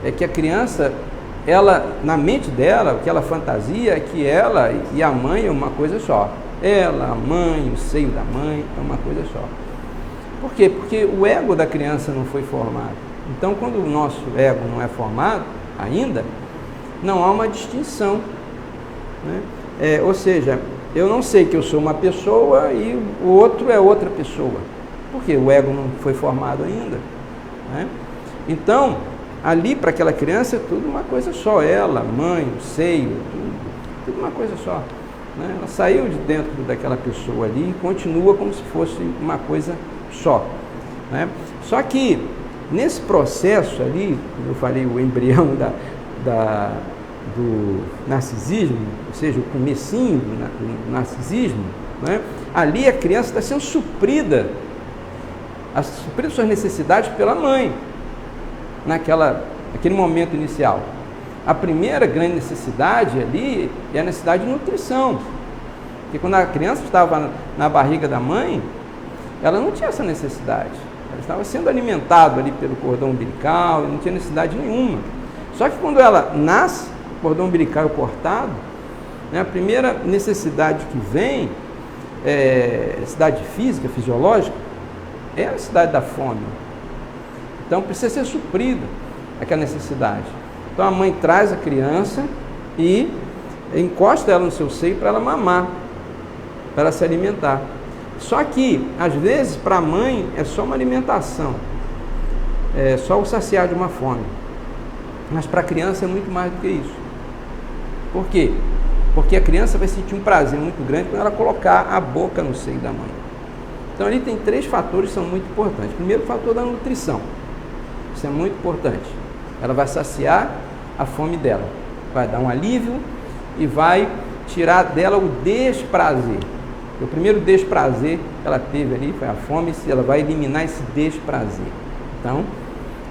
É que a criança, ela, na mente dela, o que ela fantasia é que ela e a mãe é uma coisa só. Ela, a mãe, o seio da mãe é uma coisa só. Por quê? Porque o ego da criança não foi formado. Então, quando o nosso ego não é formado ainda, não há uma distinção, né? Ou seja, eu não sei que eu sou uma pessoa e o outro é outra pessoa, porque o ego não foi formado ainda, né? Então, ali para aquela criança é tudo uma coisa só, ela, mãe, o seio, tudo uma coisa só, né? Ela saiu de dentro daquela pessoa ali e continua como se fosse uma coisa só, né? Só que nesse processo ali, como eu falei, o embrião do narcisismo, ou seja, o comecinho do narcisismo, né? Ali a criança está sendo suprida suas necessidades pela mãe, naquele momento inicial. A primeira grande necessidade ali é a necessidade de nutrição, porque quando a criança estava na barriga da mãe, ela não tinha essa necessidade. Ela estava sendo alimentada ali pelo cordão umbilical e não tinha necessidade nenhuma. Só que quando ela nasce, o cordão umbilical é cortado, né, a primeira necessidade que vem, necessidade física, fisiológica, é a necessidade da fome. Então precisa ser suprida aquela necessidade. Então a mãe traz a criança e encosta ela no seu seio para ela mamar, para ela se alimentar. Só que, às vezes, para a mãe é só uma alimentação, é só o saciar de uma fome. Mas para a criança é muito mais do que isso. Por quê? Porque a criança vai sentir um prazer muito grande quando ela colocar a boca no seio da mãe. Então ali tem 3 fatores que são muito importantes. Primeiro, o fator da nutrição. Isso é muito importante. Ela vai saciar a fome dela, vai dar um alívio e vai tirar dela o desprazer. O primeiro desprazer que ela teve ali foi a fome, ela vai eliminar esse desprazer. Então,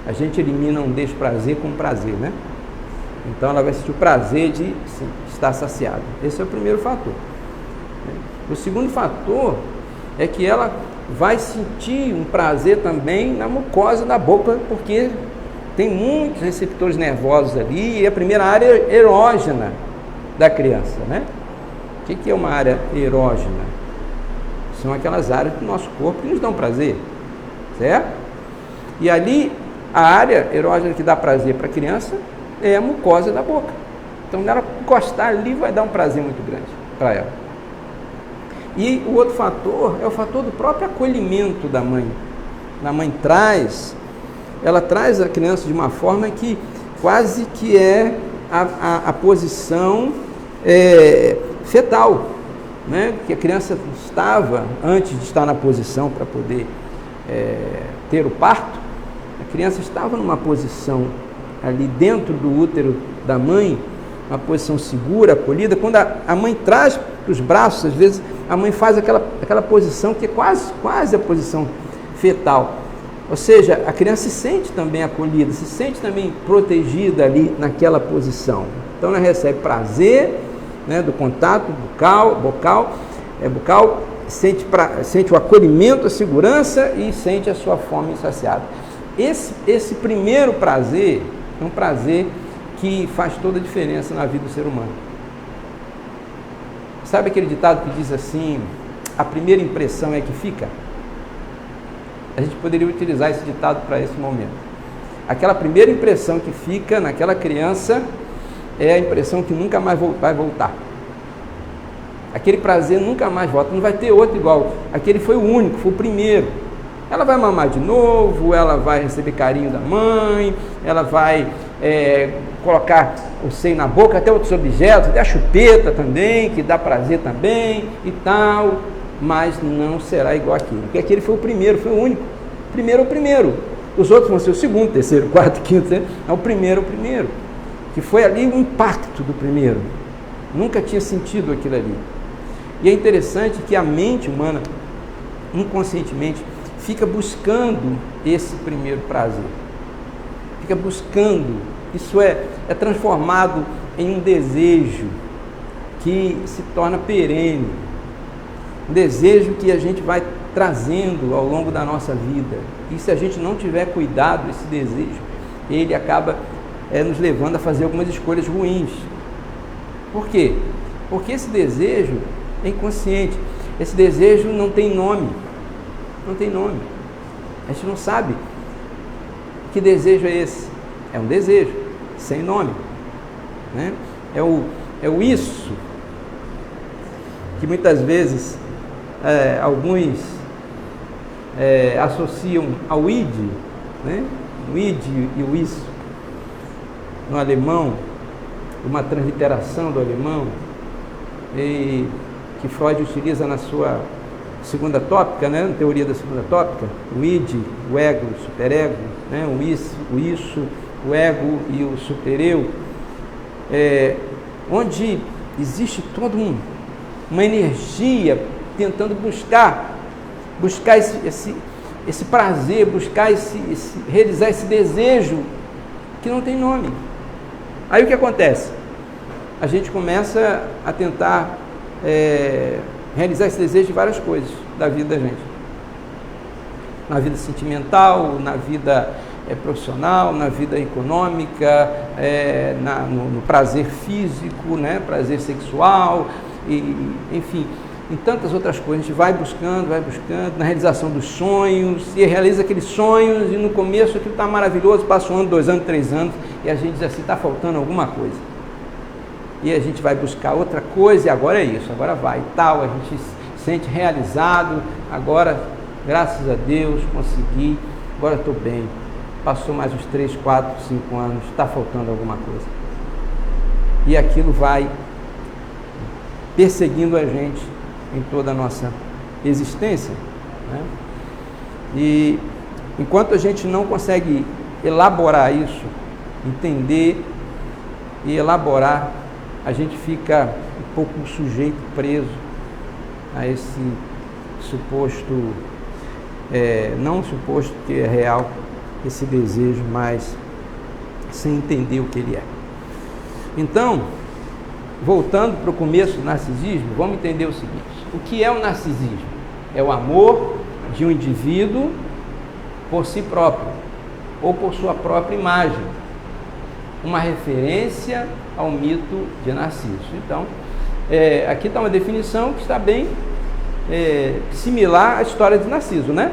a gente elimina um desprazer com prazer, né? Então, ela vai sentir o prazer de estar saciada. Esse é o primeiro fator. O segundo fator é que ela vai sentir um prazer também na mucosa da boca, porque tem muitos receptores nervosos ali, e é a primeira área erógena da criança, né? O que é uma área erógena? São aquelas áreas do nosso corpo que nos dão prazer, certo? E ali, a área erógena que dá prazer para a criança é a mucosa da boca. Então, ela encostar ali vai dar um prazer muito grande para ela. E o outro fator é o fator do próprio acolhimento da mãe. A mãe ela traz a criança de uma forma que quase que é a posição fetal, né? Que a criança estava, antes de estar na posição para poder ter o parto, a criança estava numa posição ali dentro do útero da mãe, uma posição segura, acolhida. Quando a mãe traz para os braços, às vezes a mãe faz aquela posição que é quase a posição fetal. Ou seja, a criança se sente também acolhida, se sente também protegida ali naquela posição. Então ela recebe prazer, né, do contato bucal, sente o acolhimento, a segurança e sente a sua fome saciada. Esse primeiro prazer é um prazer que faz toda a diferença na vida do ser humano. Sabe aquele ditado que diz assim, a primeira impressão é que fica? A gente poderia utilizar esse ditado para esse momento. Aquela primeira impressão que fica naquela criança é a impressão que nunca mais vai voltar. Aquele prazer nunca mais volta, não vai ter outro igual. Aquele foi o único, foi o primeiro. Ela vai mamar de novo, ela vai receber carinho da mãe, ela vai colocar o seio na boca, até outros objetos, até a chupeta também, que dá prazer também e tal, mas não será igual aquele, porque aquele foi o primeiro, foi o único. Primeiro é o primeiro, os outros vão ser o segundo, terceiro, quarto, quinto, é o primeiro, que foi ali o impacto do primeiro, nunca tinha sentido aquilo ali. E é interessante que a mente humana, inconscientemente, fica buscando esse primeiro prazer, fica buscando, isso é transformado em um desejo que se torna perene, um desejo que a gente vai trazendo ao longo da nossa vida, e se a gente não tiver cuidado, esse desejo, ele acaba nos levando a fazer algumas escolhas ruins. Por quê? Porque esse desejo é inconsciente, esse desejo não tem nome, a gente não sabe que desejo é esse, é um desejo sem nome, né? É o isso, que muitas vezes alguns associam ao id, né? O id e o isso, no alemão, uma transliteração do alemão, que Freud utiliza na sua segunda tópica, né, na teoria da segunda tópica, o id, o ego, o superego, né, o isso, o ego e o supereu, onde existe toda uma energia tentando buscar esse prazer, buscar realizar esse desejo que não tem nome. Aí o que acontece? A gente começa a tentar realizar esse desejo de várias coisas da vida da gente. Na vida sentimental, na vida profissional, na vida econômica, no prazer físico, né? Prazer sexual, enfim, em tantas outras coisas. A gente vai buscando, na realização dos sonhos, e realiza aqueles sonhos, e no começo aquilo está maravilhoso, passa 1 ano, 2 anos, 3 anos, e a gente diz assim, está faltando alguma coisa. E a gente vai buscar outra coisa, e agora é isso, agora vai, tal, a gente se sente realizado, agora, graças a Deus, consegui, agora estou bem. Passou mais uns 3, 4, 5 anos, está faltando alguma coisa. E aquilo vai perseguindo a gente em toda a nossa existência. né? E enquanto a gente não consegue elaborar isso, entender e elaborar, a gente fica um pouco sujeito, preso a esse suposto, não suposto que é real, esse desejo, mas sem entender o que ele é. Então, voltando para o começo do narcisismo, vamos entender o seguinte: o que é o narcisismo? É o amor de um indivíduo por si próprio, ou por sua própria imagem, uma referência ao mito de Narciso. Então, aqui está uma definição que está bem similar à história de Narciso, né?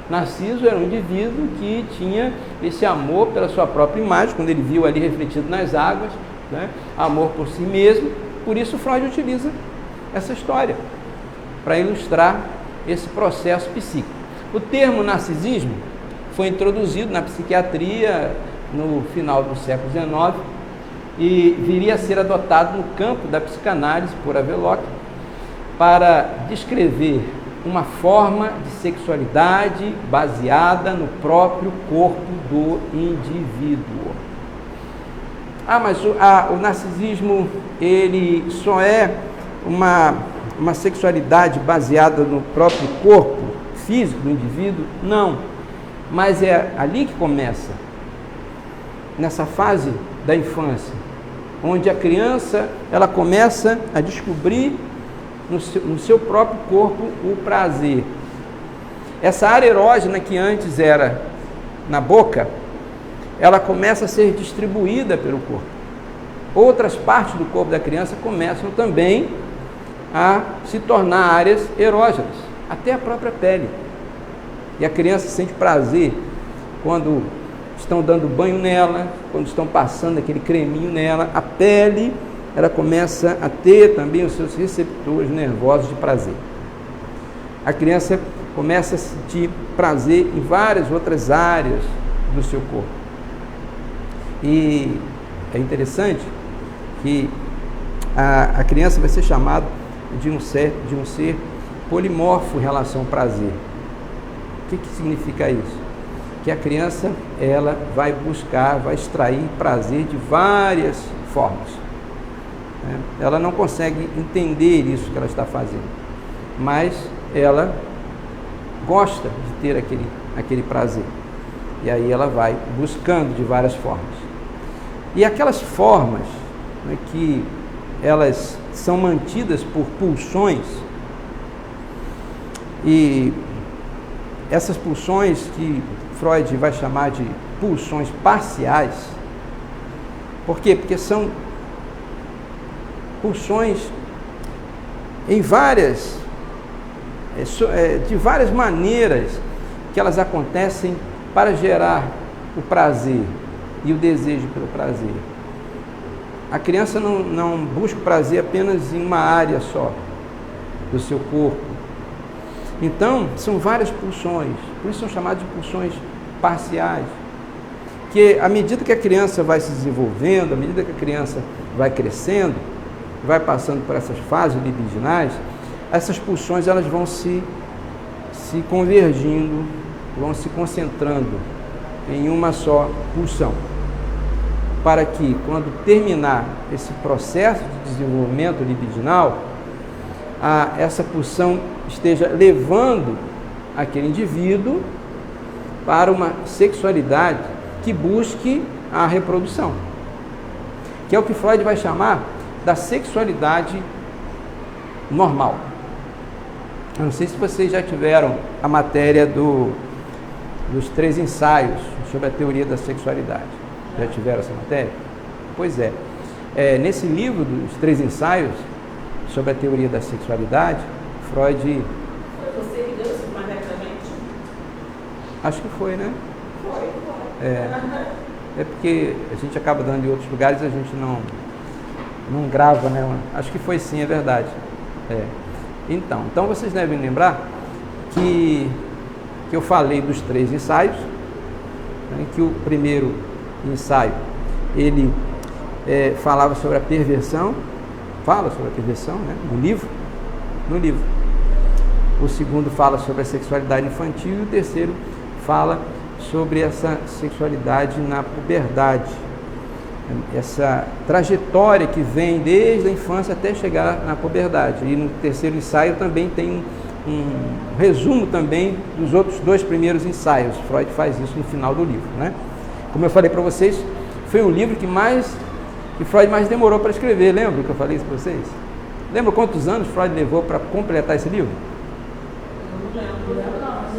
Narciso era um indivíduo que tinha esse amor pela sua própria imagem, quando ele viu ali refletido nas águas, né? Amor por si mesmo. Por isso Freud utiliza essa história para ilustrar esse processo psíquico. O termo narcisismo foi introduzido na psiquiatria no final do século XIX e viria a ser adotado no campo da psicanálise por Havelock para descrever uma forma de sexualidade baseada no próprio corpo do indivíduo. Mas o narcisismo, ele só é uma sexualidade baseada no próprio corpo físico do indivíduo? Não, mas é ali que começa, nessa fase da infância, onde a criança ela começa a descobrir no seu próprio corpo o prazer. Essa área erógena que antes era na boca, ela começa a ser distribuída pelo corpo. Outras partes do corpo da criança começam também a se tornar áreas erógenas, até a própria pele. E a criança sente prazer quando estão dando banho nela, quando estão passando aquele creminho nela. A pele, ela começa a ter também os seus receptores nervosos de prazer. A criança começa a sentir prazer em várias outras áreas do seu corpo. E é interessante que a criança vai ser chamada de um ser polimorfo em relação ao prazer. O que significa isso? Que a criança ela vai buscar, vai extrair prazer de várias formas. Ela não consegue entender isso que ela está fazendo, mas ela gosta de ter aquele prazer. E aí ela vai buscando de várias formas. E aquelas formas, né, que elas são mantidas por pulsões, e essas pulsões que Freud vai chamar de pulsões parciais. Por quê? Porque são pulsões em de várias maneiras que elas acontecem para gerar o prazer e o desejo pelo prazer. A criança não busca o prazer apenas em uma área só do seu corpo. Então, são várias pulsões, por isso são chamadas de pulsões parciais, que à medida que a criança vai se desenvolvendo, à medida que a criança vai crescendo, vai passando por essas fases libidinais, essas pulsões elas vão se convergindo, vão se concentrando em uma só pulsão, para que quando terminar esse processo de desenvolvimento libidinal, essa pulsão esteja levando aquele indivíduo para uma sexualidade que busque a reprodução, que é o que Freud vai chamar da sexualidade normal. Eu não sei se vocês já tiveram a matéria dos 3 ensaios sobre a teoria da sexualidade. Já tiveram essa matéria? Pois é. Nesse livro dos 3 ensaios sobre a teoria da sexualidade, Freud... Foi você que deu essa matéria pra gente? Acho que foi, né? Foi. É porque a gente acaba dando em outros lugares e a gente não grava, né? Acho que foi sim, é verdade. Então vocês devem lembrar que eu falei dos 3 ensaios, né, que o primeiro ensaio, ele falava sobre a perversão, fala sobre a perversão, né, no livro. o segundo fala sobre a sexualidade infantil e o terceiro fala sobre essa sexualidade na puberdade, essa trajetória que vem desde a infância até chegar na puberdade. E no terceiro ensaio também tem um resumo também dos outros 2 primeiros ensaios. Freud faz isso no final do livro, né? Como eu falei para vocês, foi o livro que Freud mais demorou para escrever. Lembra que eu falei isso para vocês? Lembra quantos anos Freud levou para completar esse livro? Eu não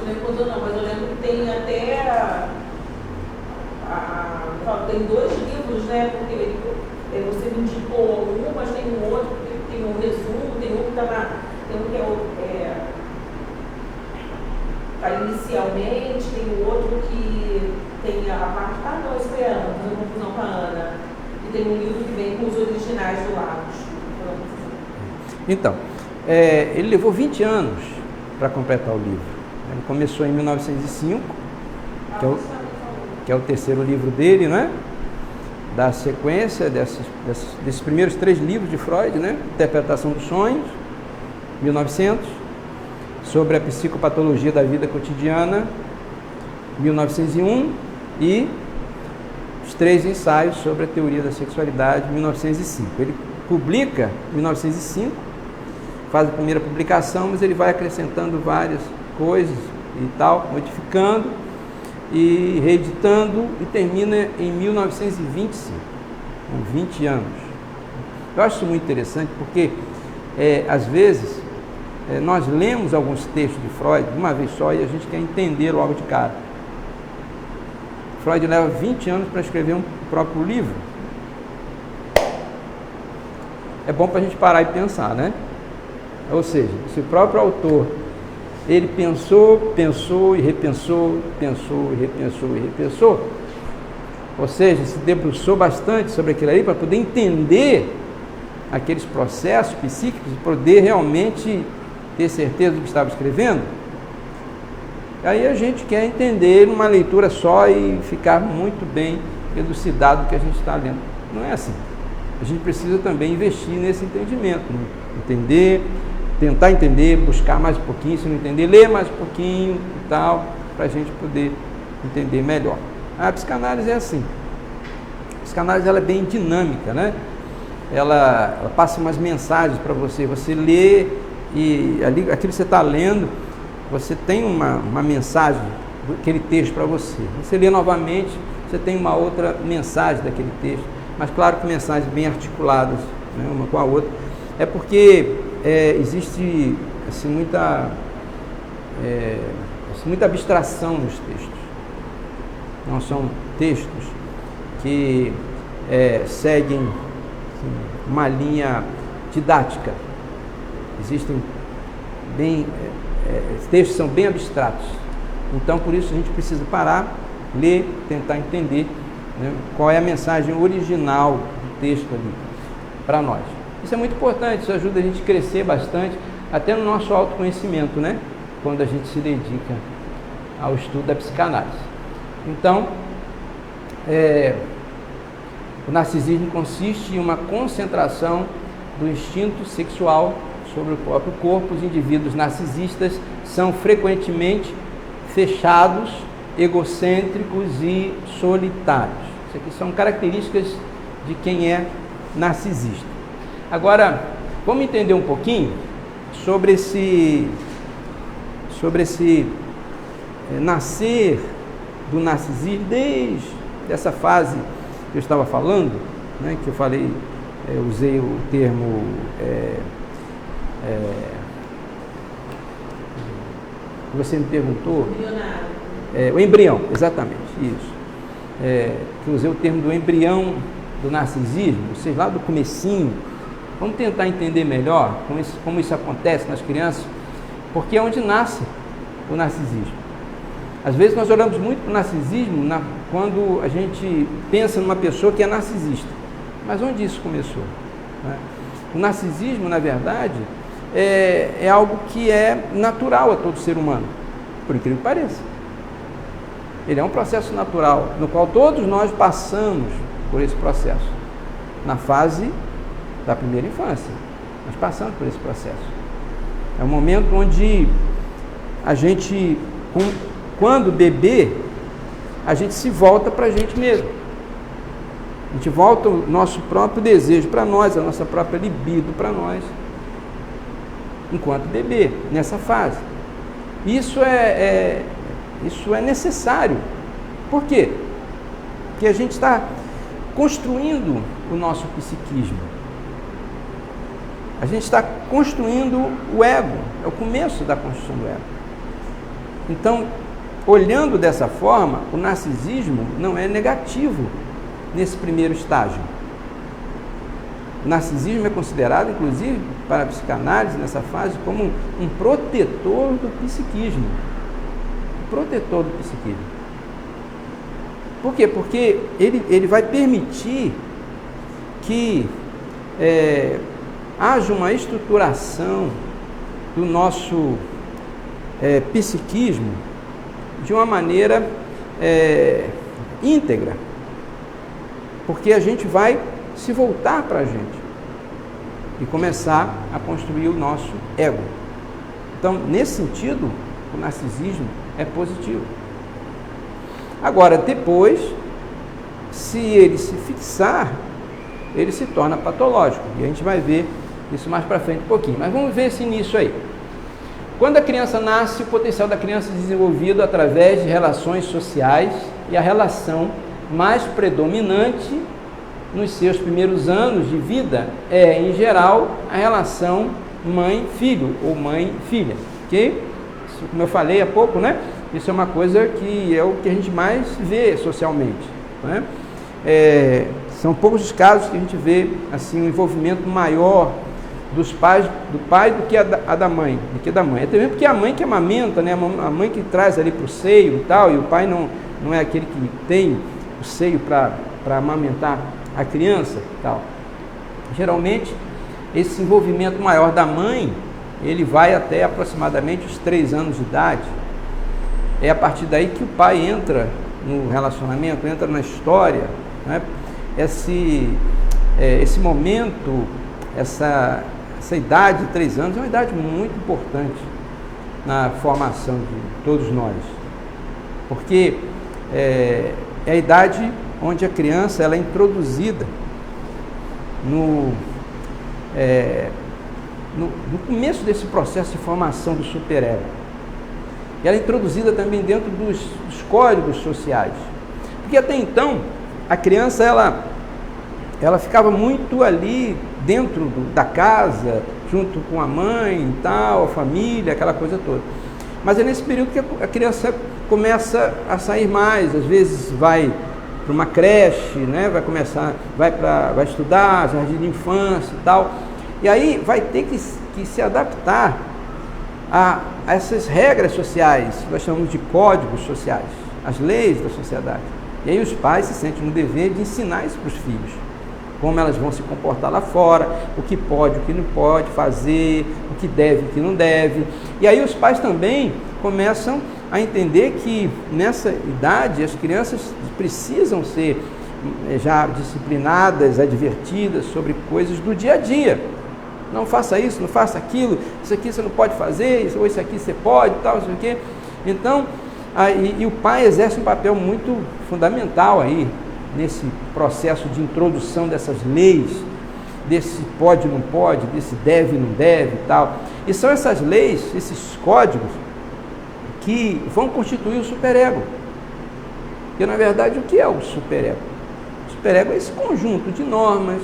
lembro não, mas eu lembro que tem até tem 2 livros, né? Porque você me indicou um, mas tem um outro que tem um resumo, tem um que tem um que tá inicialmente, tem um outro que tem a parte. Não, isso foi a Ana, fiz uma confusão com a Ana. E tem um livro que vem com os originais do lado. Então, ele levou 20 anos para completar o livro. Ele começou em 1905, que é o terceiro livro dele, né? Da sequência desses primeiros 3 livros de Freud, né? Interpretação dos Sonhos, 1900, sobre a psicopatologia da vida cotidiana, 1901, e os 3 ensaios sobre a teoria da sexualidade, 1905. Ele publica em 1905, faz a primeira publicação, mas ele vai acrescentando várias coisas e tal, modificando e reeditando, e termina em 1925, com 20 anos. Eu acho isso muito interessante porque, às vezes, nós lemos alguns textos de Freud de uma vez só e a gente quer entender logo de cara. Freud leva 20 anos para escrever um próprio livro. É bom para a gente parar e pensar, né? Ou seja, se o próprio autor, ele pensou e repensou, pensou e repensou e repensou, ou seja, se debruçou bastante sobre aquilo ali para poder entender aqueles processos psíquicos e poder realmente ter certeza do que estava escrevendo. Aí a gente quer entender numa leitura só e ficar muito bem elucidado do que a gente está lendo. Não é assim. A gente precisa também investir nesse entendimento, né? Entender, tentar entender, buscar mais um pouquinho, se não entender, ler mais um pouquinho e tal, para a gente poder entender melhor. A psicanálise é assim. A psicanálise ela é bem dinâmica, né? Ela passa umas mensagens para você lê e ali, aquilo que você está lendo, você tem uma mensagem daquele texto para você. Você lê novamente, você tem uma outra mensagem daquele texto, mas claro que mensagens bem articuladas, né, uma com a outra. É porque existe assim, muita abstração nos textos. Não são textos que seguem assim, uma linha didática. Existem os textos são bem abstratos. Então, por isso, a gente precisa parar, ler, tentar entender, né, qual é a mensagem original do texto ali para nós. Isso é muito importante, isso ajuda a gente a crescer bastante, até no nosso autoconhecimento, né? Quando a gente se dedica ao estudo da psicanálise. Então, o narcisismo consiste em uma concentração do instinto sexual sobre o próprio corpo. Os indivíduos narcisistas são frequentemente fechados, egocêntricos e solitários. Isso aqui são características de quem é narcisista. Agora, vamos entender um pouquinho sobre esse nascer do narcisismo desde essa fase que eu estava falando, né, que eu falei, eu usei o termo que você me perguntou, o embrião, exatamente, isso, que eu usei o termo do embrião do narcisismo, ou seja, lá do comecinho. Vamos tentar entender melhor como isso acontece nas crianças, porque é onde nasce o narcisismo. Às vezes nós olhamos muito para o narcisismo quando a gente pensa numa pessoa que é narcisista. Mas onde isso começou? Né? O narcisismo, na verdade, é algo que é natural a todo ser humano, por incrível que pareça. Ele é um processo natural, no qual todos nós passamos por esse processo. Na fase da primeira infância, nós passamos por esse processo. É um momento onde a gente, quando bebê, a gente se volta para a gente mesmo. A gente volta o nosso próprio desejo para nós, a nossa própria libido para nós, enquanto bebê, nessa fase. Isso é necessário. Por quê? Porque a gente está construindo o nosso psiquismo. A gente está construindo o ego, é o começo da construção do ego. Então, olhando dessa forma, o narcisismo não é negativo nesse primeiro estágio. O narcisismo é considerado, inclusive, para a psicanálise, nessa fase, como um protetor do psiquismo. Protetor do psiquismo. Por quê? Porque ele vai permitir que haja uma estruturação do nosso psiquismo de uma maneira íntegra, porque a gente vai se voltar para a gente e começar a construir o nosso ego. Então, nesse sentido, o narcisismo é positivo. Agora, depois, se ele se fixar, ele se torna patológico, e a gente vai ver isso mais para frente um pouquinho, mas vamos ver esse início aí. Quando a criança nasce, o potencial da criança é desenvolvido através de relações sociais, e a relação mais predominante nos seus primeiros anos de vida é, em geral, a relação mãe-filho ou mãe-filha, ok? Isso, como eu falei há pouco, né? Isso é uma coisa que é o que a gente mais vê socialmente, né? São poucos os casos que a gente vê assim, um envolvimento maior dos pais, do pai do que a da mãe, do que da mãe. Até mesmo porque é a mãe que amamenta, né? A mãe que traz ali para o seio e tal, e o pai não é aquele que tem o seio para amamentar a criança e tal. Geralmente, esse envolvimento maior da mãe, ele vai até aproximadamente os 3 anos de idade. É a partir daí que o pai entra no relacionamento, entra na história, né? Esse momento, essa idade de 3 anos é uma idade muito importante na formação de todos nós, porque é a idade onde a criança ela é introduzida no começo desse processo de formação do superego. E ela é introduzida também dentro dos códigos sociais, porque até então a criança ela ficava muito ali dentro da casa, junto com a mãe e tal, a família, aquela coisa toda. Mas é nesse período que a criança começa a sair mais, às vezes vai para uma creche, né? vai estudar, jardim de infância e tal. E aí vai ter que se adaptar a essas regras sociais, nós chamamos de códigos sociais, as leis da sociedade. E aí os pais se sentem no dever de ensinar isso para os filhos, como elas vão se comportar lá fora, o que pode, o que não pode fazer, o que deve, o que não deve. E aí os pais também começam a entender que nessa idade as crianças precisam ser já disciplinadas, advertidas sobre coisas do dia a dia. Não faça isso, não faça aquilo, isso aqui você não pode fazer, ou isso aqui você pode, tal, isso aqui. Então, e o pai exerce um papel muito fundamental aí, nesse processo de introdução dessas leis, desse pode, não pode, desse deve, não deve e tal. E são essas leis, esses códigos, que vão constituir o superego. Porque, na verdade, o que é o superego? O superego é esse conjunto de normas,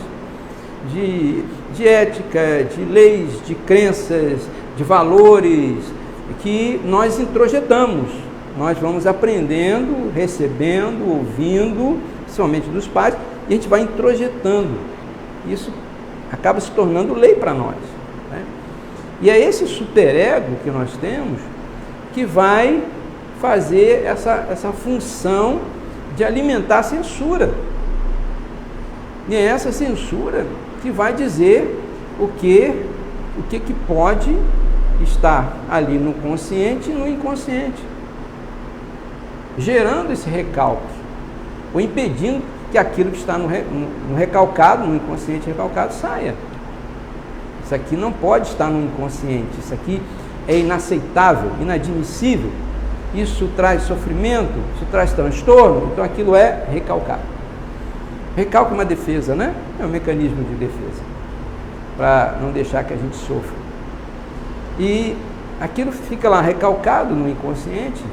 de ética, de leis, de crenças, de valores, que nós introjetamos. Nós vamos aprendendo, recebendo, ouvindo, principalmente dos pais, e a gente vai introjetando. Isso acaba se tornando lei para nós, né? E é esse superego que nós temos que vai fazer essa função de alimentar a censura. E é essa censura que vai dizer o que pode estar ali no consciente e no inconsciente, gerando esse recalque, ou impedindo que aquilo que está no recalcado, no inconsciente recalcado, saia. Isso aqui não pode estar no inconsciente, isso aqui é inaceitável, inadmissível, isso traz sofrimento, isso traz transtorno, então aquilo é recalcado. Recalque é uma defesa, né? É um mecanismo de defesa, para não deixar que a gente sofra. E aquilo fica lá recalcado no inconsciente,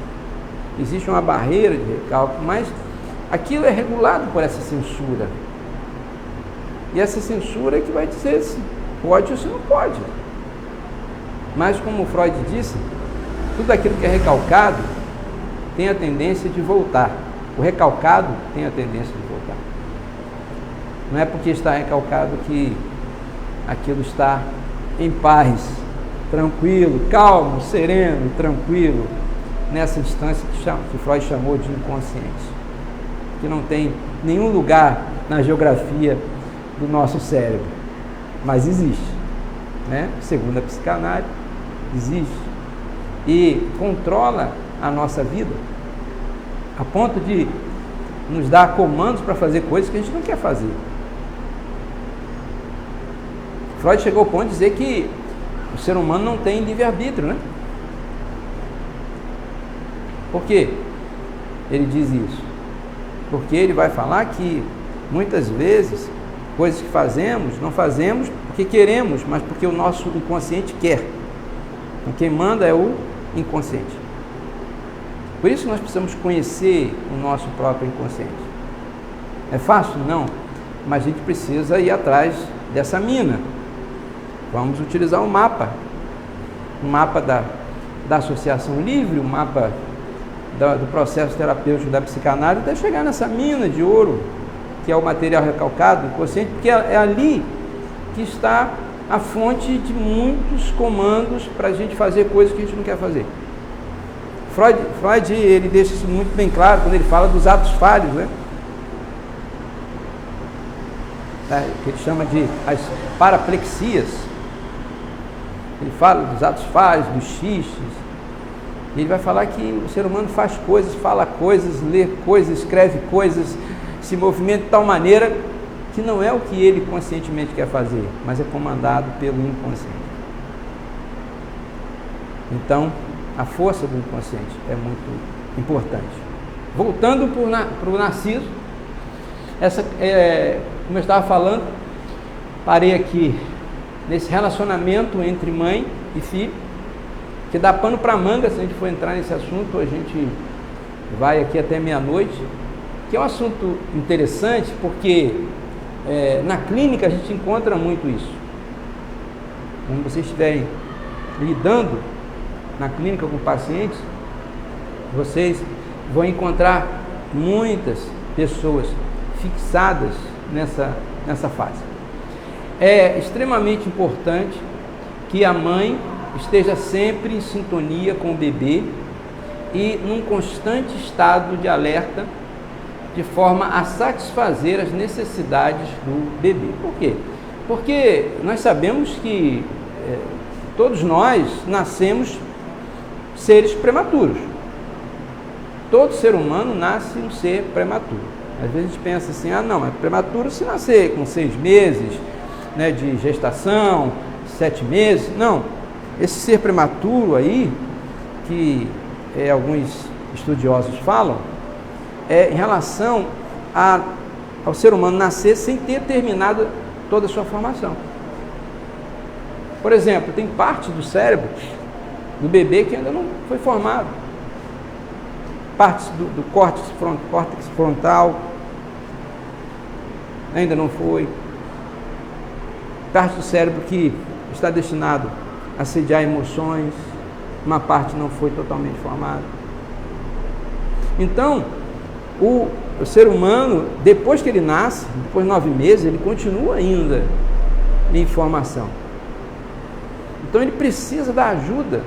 existe uma barreira de recalque, mas aquilo é regulado por essa censura. E essa censura é que vai dizer se pode ou se não pode. Mas como Freud disse, tudo aquilo que é recalcado tem a tendência de voltar. O recalcado tem a tendência de voltar. Não é porque está recalcado que aquilo está em paz, tranquilo, calmo, sereno, tranquilo, nessa instância que Freud chamou de inconsciente, que não tem nenhum lugar na geografia do nosso cérebro, mas existe, né? Segundo a psicanálise, existe e controla a nossa vida a ponto de nos dar comandos para fazer coisas que a gente não quer fazer. Freud chegou ao ponto de dizer que o ser humano não tem livre-arbítrio, né? Por quê? Ele diz isso. Porque ele vai falar que muitas vezes coisas que fazemos, não fazemos porque queremos, mas porque o nosso inconsciente quer. Então quem manda é o inconsciente. Por isso nós precisamos conhecer o nosso próprio inconsciente. É fácil? Não. Mas a gente precisa ir atrás dessa mina. Vamos utilizar um mapa da associação livre, um mapa do processo terapêutico da psicanálise, até chegar nessa mina de ouro, que é o material recalcado, inconsciente, porque é ali que está a fonte de muitos comandos para a gente fazer coisas que a gente não quer fazer. Freud ele deixa isso muito bem claro quando ele fala dos atos falhos, né? Que ele chama de as paraplexias. Ele fala dos atos falhos, dos xistes. Ele vai falar que o ser humano faz coisas, fala coisas, lê coisas, escreve coisas, se movimenta de tal maneira que não é o que ele conscientemente quer fazer, mas é comandado pelo inconsciente. Então, a força do inconsciente é muito importante. Voltando para o Narciso, como eu estava falando, parei aqui nesse relacionamento entre mãe e filho, que dá pano para manga. Se a gente for entrar nesse assunto, a gente vai aqui até meia-noite, que é um assunto interessante, porque na clínica a gente encontra muito isso. Quando vocês estiverem lidando na clínica com pacientes, vocês vão encontrar muitas pessoas fixadas nessa fase. É extremamente importante que a mãe esteja sempre em sintonia com o bebê e num constante estado de alerta, de forma a satisfazer as necessidades do bebê. Por quê? Porque nós sabemos que todos nós nascemos seres prematuros. Todo ser humano nasce um ser prematuro. Às vezes a gente pensa assim, não, é prematuro se nascer com 6 meses, né, de gestação, 7 meses. Não, esse ser prematuro aí, que alguns estudiosos falam, em relação ao ser humano nascer sem ter terminado toda a sua formação. Por exemplo, tem parte do cérebro do bebê que ainda não foi formado. Partes do córtex frontal ainda não foi. Parte do cérebro que está destinado a sediar emoções, uma parte não foi totalmente formada. Então, o ser humano, depois que ele nasce, depois de 9 meses, ele continua ainda em formação. Então ele precisa da ajuda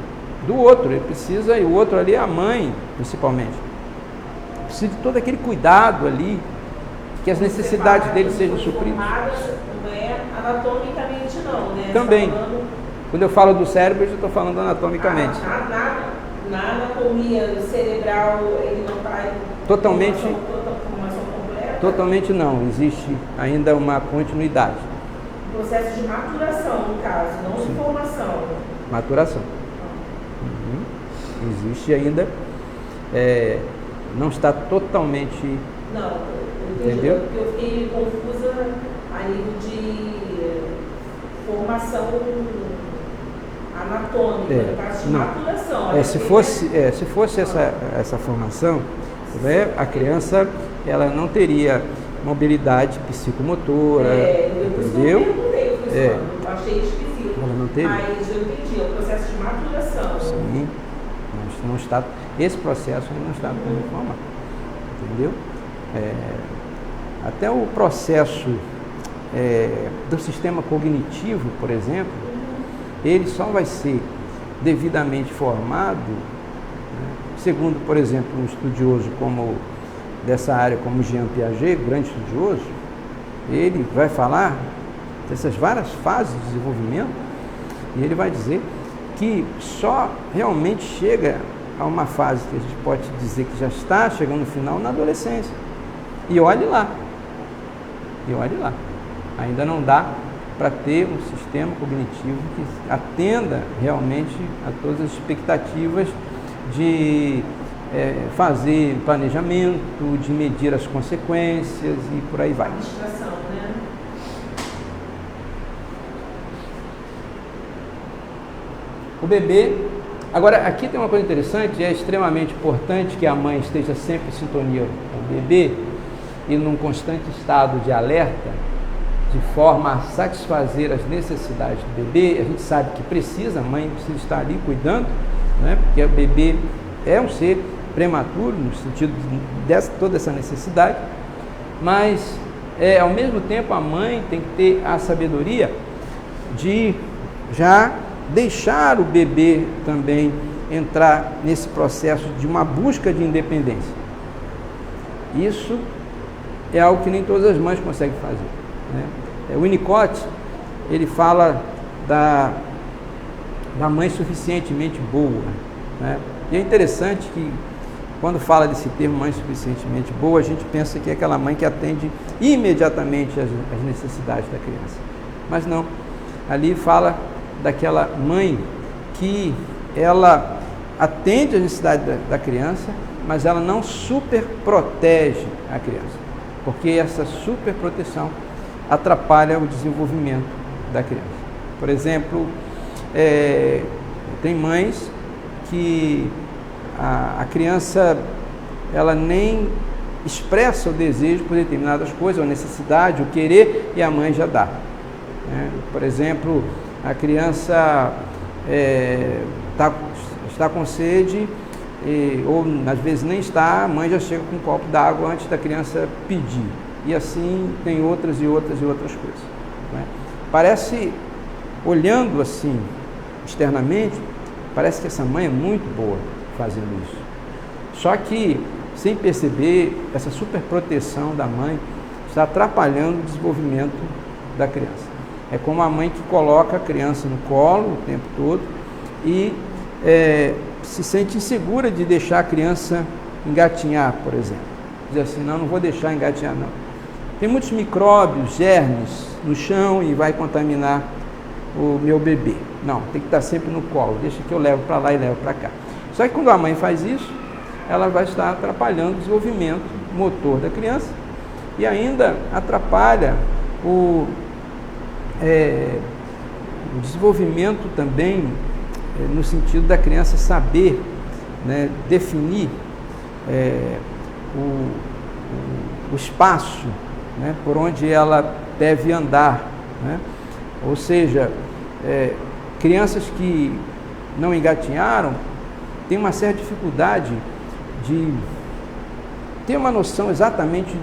do outro, ele precisa, e o outro ali é a mãe, principalmente. Precisa de todo aquele cuidado ali, que as necessidades dele sejam supridas. Não é anatomicamente não, né? Também. Quando eu falo do cérebro, eu já estou falando anatomicamente. Na anatomia cerebral, ele não está totalmente, formação completa? Totalmente não, existe ainda uma continuidade. Processo de maturação, no caso, não de formação. Maturação. existe ainda, não está totalmente... Não, eu entendi. Entendeu? Eu fiquei confusa a nível de formação anatômica, no caso de não. maturação. Se fosse essa formação, né, a criança ela não teria mobilidade psicomotora, entendeu? Eu achei esquisito. Ela não teve? Mas eu entendi, é o processo de maturação. Sim, não está, esse processo não está como forma, entendeu? Até o processo do sistema cognitivo, por exemplo, ele só vai ser devidamente formado, né, segundo, por exemplo, um estudioso como dessa área, como Jean Piaget, grande estudioso, ele vai falar dessas várias fases de desenvolvimento e ele vai dizer que só realmente chega a uma fase que a gente pode dizer que já está chegando no final na adolescência. E olhe lá, ainda não dá para ter um sistema cognitivo que atenda realmente a todas as expectativas de fazer planejamento, de medir as consequências e por aí vai. Administração, né? O bebê... Agora, aqui tem uma coisa interessante, é extremamente importante que a mãe esteja sempre em sintonia com o bebê e num constante estado de alerta, de forma a satisfazer as necessidades do bebê. A gente sabe que a mãe precisa estar ali cuidando, né? Porque o bebê é um ser prematuro, no sentido de toda essa necessidade, mas ao mesmo tempo a mãe tem que ter a sabedoria de já deixar o bebê também entrar nesse processo de uma busca de independência. Isso é algo que nem todas as mães conseguem fazer, né? O Winnicott, ele fala da mãe suficientemente boa, né? E é interessante que quando fala desse termo mãe suficientemente boa, a gente pensa que é aquela mãe que atende imediatamente as necessidades da criança. Mas não, ali fala daquela mãe que ela atende as necessidades da criança, mas ela não super protege a criança, porque essa super proteção atrapalha o desenvolvimento da criança. Por exemplo, tem mães que a criança ela nem expressa o desejo por determinadas coisas, a necessidade, o querer, e a mãe já dá, né? Por exemplo, a criança está com sede, ou às vezes nem está, a mãe já chega com um copo d'água antes da criança pedir. E assim tem outras coisas, né? Parece, olhando assim externamente, parece que essa mãe é muito boa fazendo isso. Só que, sem perceber, essa superproteção da mãe está atrapalhando o desenvolvimento da criança. É como a mãe que coloca a criança no colo o tempo todo e se sente insegura de deixar a criança engatinhar, por exemplo. Diz assim, não vou deixar engatinhar, não. Tem muitos micróbios, germes no chão e vai contaminar o meu bebê. Não, tem que estar sempre no colo, deixa que eu levo para lá e levo para cá. Só que quando a mãe faz isso, ela vai estar atrapalhando o desenvolvimento motor da criança e ainda atrapalha o desenvolvimento também no sentido da criança saber, né, definir o espaço, né, por onde ela deve andar, né? Ou seja, crianças que não engatinharam têm uma certa dificuldade de ter uma noção exatamente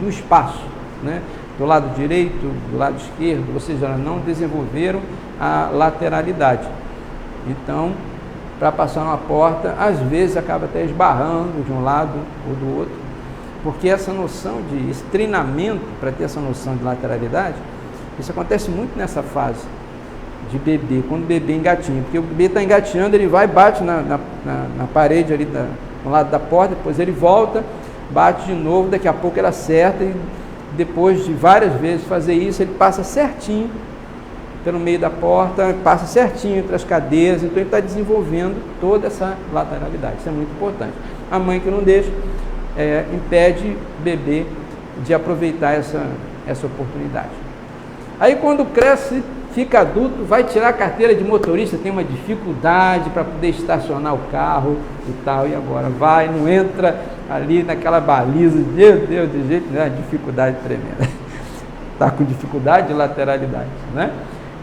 do espaço, né? Do lado direito, do lado esquerdo, ou seja, elas não desenvolveram a lateralidade. Então, para passar uma porta, às vezes acaba até esbarrando de um lado ou do outro, porque essa noção esse treinamento para ter essa noção de lateralidade, isso acontece muito nessa fase de bebê, quando o bebê engatinha, porque o bebê está engatinhando, ele vai e bate na parede ali do lado da porta, depois ele volta, bate de novo, daqui a pouco ele acerta e depois de várias vezes fazer isso, ele passa certinho pelo meio da porta, passa certinho entre as cadeiras, então ele está desenvolvendo toda essa lateralidade, isso é muito importante. A mãe que não deixa, impede o bebê de aproveitar essa oportunidade. Aí quando cresce, fica adulto, vai tirar a carteira de motorista, tem uma dificuldade para poder estacionar o carro e tal, e agora vai, não entra ali naquela baliza, meu Deus, de jeito nenhum, dificuldade tremenda. Está com dificuldade de lateralidade, né?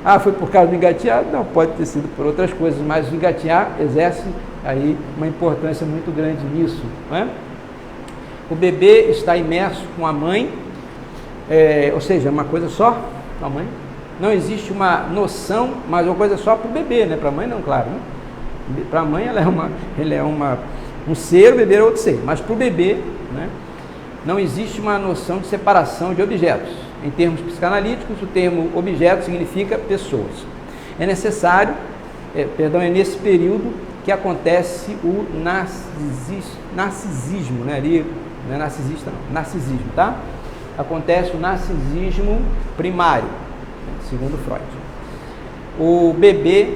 Ah, foi por causa do engatear? Não, pode ter sido por outras coisas, mas o engatear exerce aí uma importância muito grande nisso, né? O bebê está imerso com a mãe, ou seja, uma coisa só com a mãe. Não existe uma noção, mas uma coisa só para o bebê, né? Para a mãe não, claro, né? Para a mãe ele é um ser, o bebê é outro ser, mas para o bebê, né, não existe uma noção de separação de objetos. Em termos psicanalíticos, o termo objeto significa pessoas. É necessário, é nesse período que acontece o narcisismo, né? Ali, não é narcisista não, narcisismo, tá? Acontece o narcisismo primário, segundo Freud. O bebê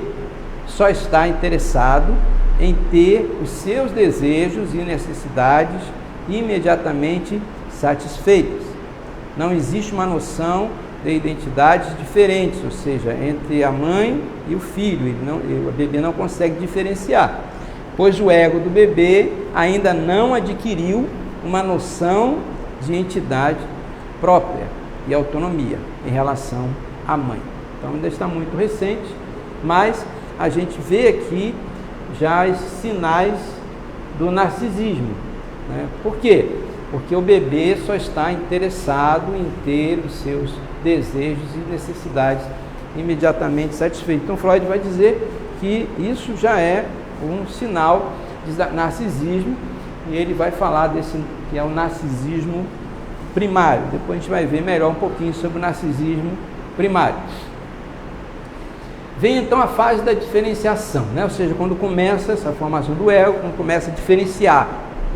só está interessado em ter os seus desejos e necessidades imediatamente satisfeitos. Não existe uma noção de identidades diferentes, ou seja, entre a mãe e o filho. O bebê não consegue diferenciar, pois o ego do bebê ainda não adquiriu uma noção de entidade própria e autonomia em relação à mãe. Então ainda está muito recente, mas a gente vê aqui já esses sinais do narcisismo, né? Por quê? Porque o bebê só está interessado em ter os seus desejos e necessidades imediatamente satisfeitos. Então Freud vai dizer que isso já é um sinal de narcisismo, e ele vai falar desse que é o narcisismo primário. Depois a gente vai ver melhor um pouquinho sobre o narcisismo primário. Vem então a fase da diferenciação, né? Ou seja, quando começa essa formação do ego, quando começa a diferenciar,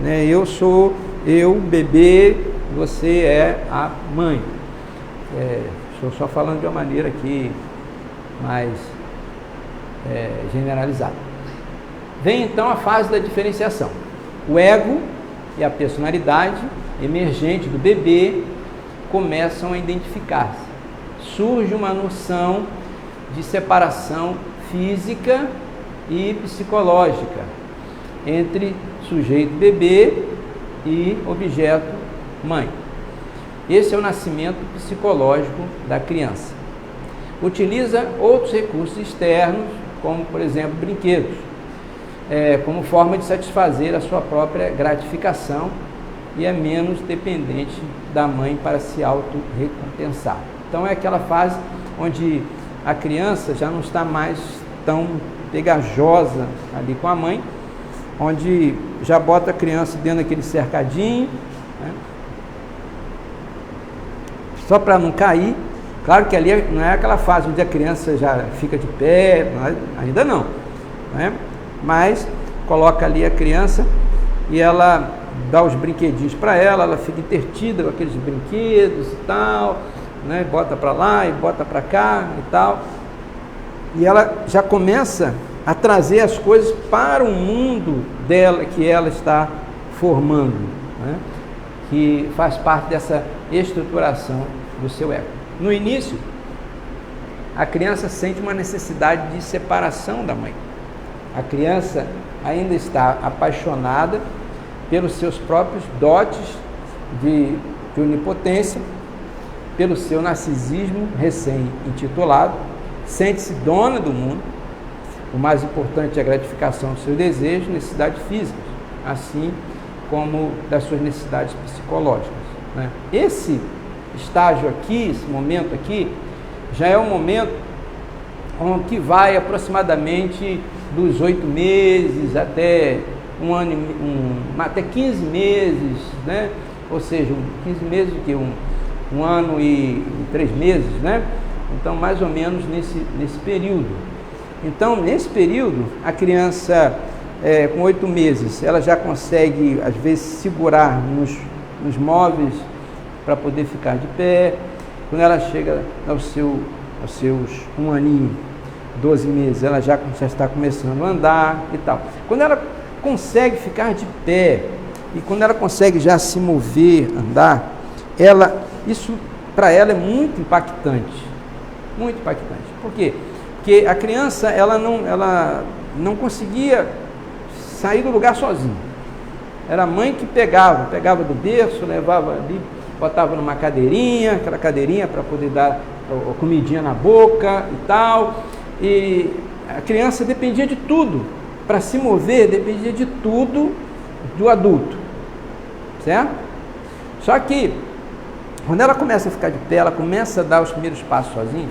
né? Eu sou eu, bebê, você é a mãe. Estou só falando de uma maneira aqui mais generalizada. Vem então a fase da diferenciação. O ego e a personalidade emergente do bebê começam a identificar-se. Surge uma noção de separação física e psicológica entre sujeito bebê e objeto mãe. Esse é o nascimento psicológico da criança. Utiliza outros recursos externos, como por exemplo brinquedos, como forma de satisfazer a sua própria gratificação, e é menos dependente da mãe para se auto-recompensar. Então é aquela fase onde a criança já não está mais tão pegajosa ali com a mãe, onde já bota a criança dentro daquele cercadinho, né, só para não cair. Claro que ali não é aquela fase onde a criança já fica de pé, ainda não, né? Mas coloca ali a criança e ela dá os brinquedinhos para ela fica entretida com aqueles brinquedos e tal, né? Bota para lá e bota para cá e tal, e ela já começa a trazer as coisas para o mundo dela, que ela está formando, né? Que faz parte dessa estruturação do seu ego. No início, a criança sente uma necessidade de separação da mãe. A criança ainda está apaixonada pelos seus próprios dotes de onipotência, pelo seu narcisismo recém-intitulado, sente-se dona do mundo. O mais importante é a gratificação dos seus desejos, necessidades físicas, assim como das suas necessidades psicológicas, né? Esse estágio aqui, esse momento aqui, já é um momento que vai aproximadamente dos 8 meses até um ano, até 15 meses, né? Ou seja, 15 meses que um ano e 3 meses, né? Então, mais ou menos nesse período. Então, nesse período, a criança com 8 meses, ela já consegue, às vezes, segurar nos móveis para poder ficar de pé. Quando ela chega aos aos seus 1 aninho, 12 meses, ela já está começando a andar e tal. Quando ela consegue ficar de pé e quando ela consegue já se mover, andar, isso para ela é muito impactante. Muito impactante. Por quê? Porque a criança ela não conseguia sair do lugar sozinha. Era a mãe que pegava do berço, levava ali, botava numa cadeirinha, aquela cadeirinha para poder dar a comidinha na boca e tal. E a criança dependia de tudo. Para se mover, dependia de tudo do adulto. Certo? Só que, quando ela começa a ficar de pé, ela começa a dar os primeiros passos sozinha,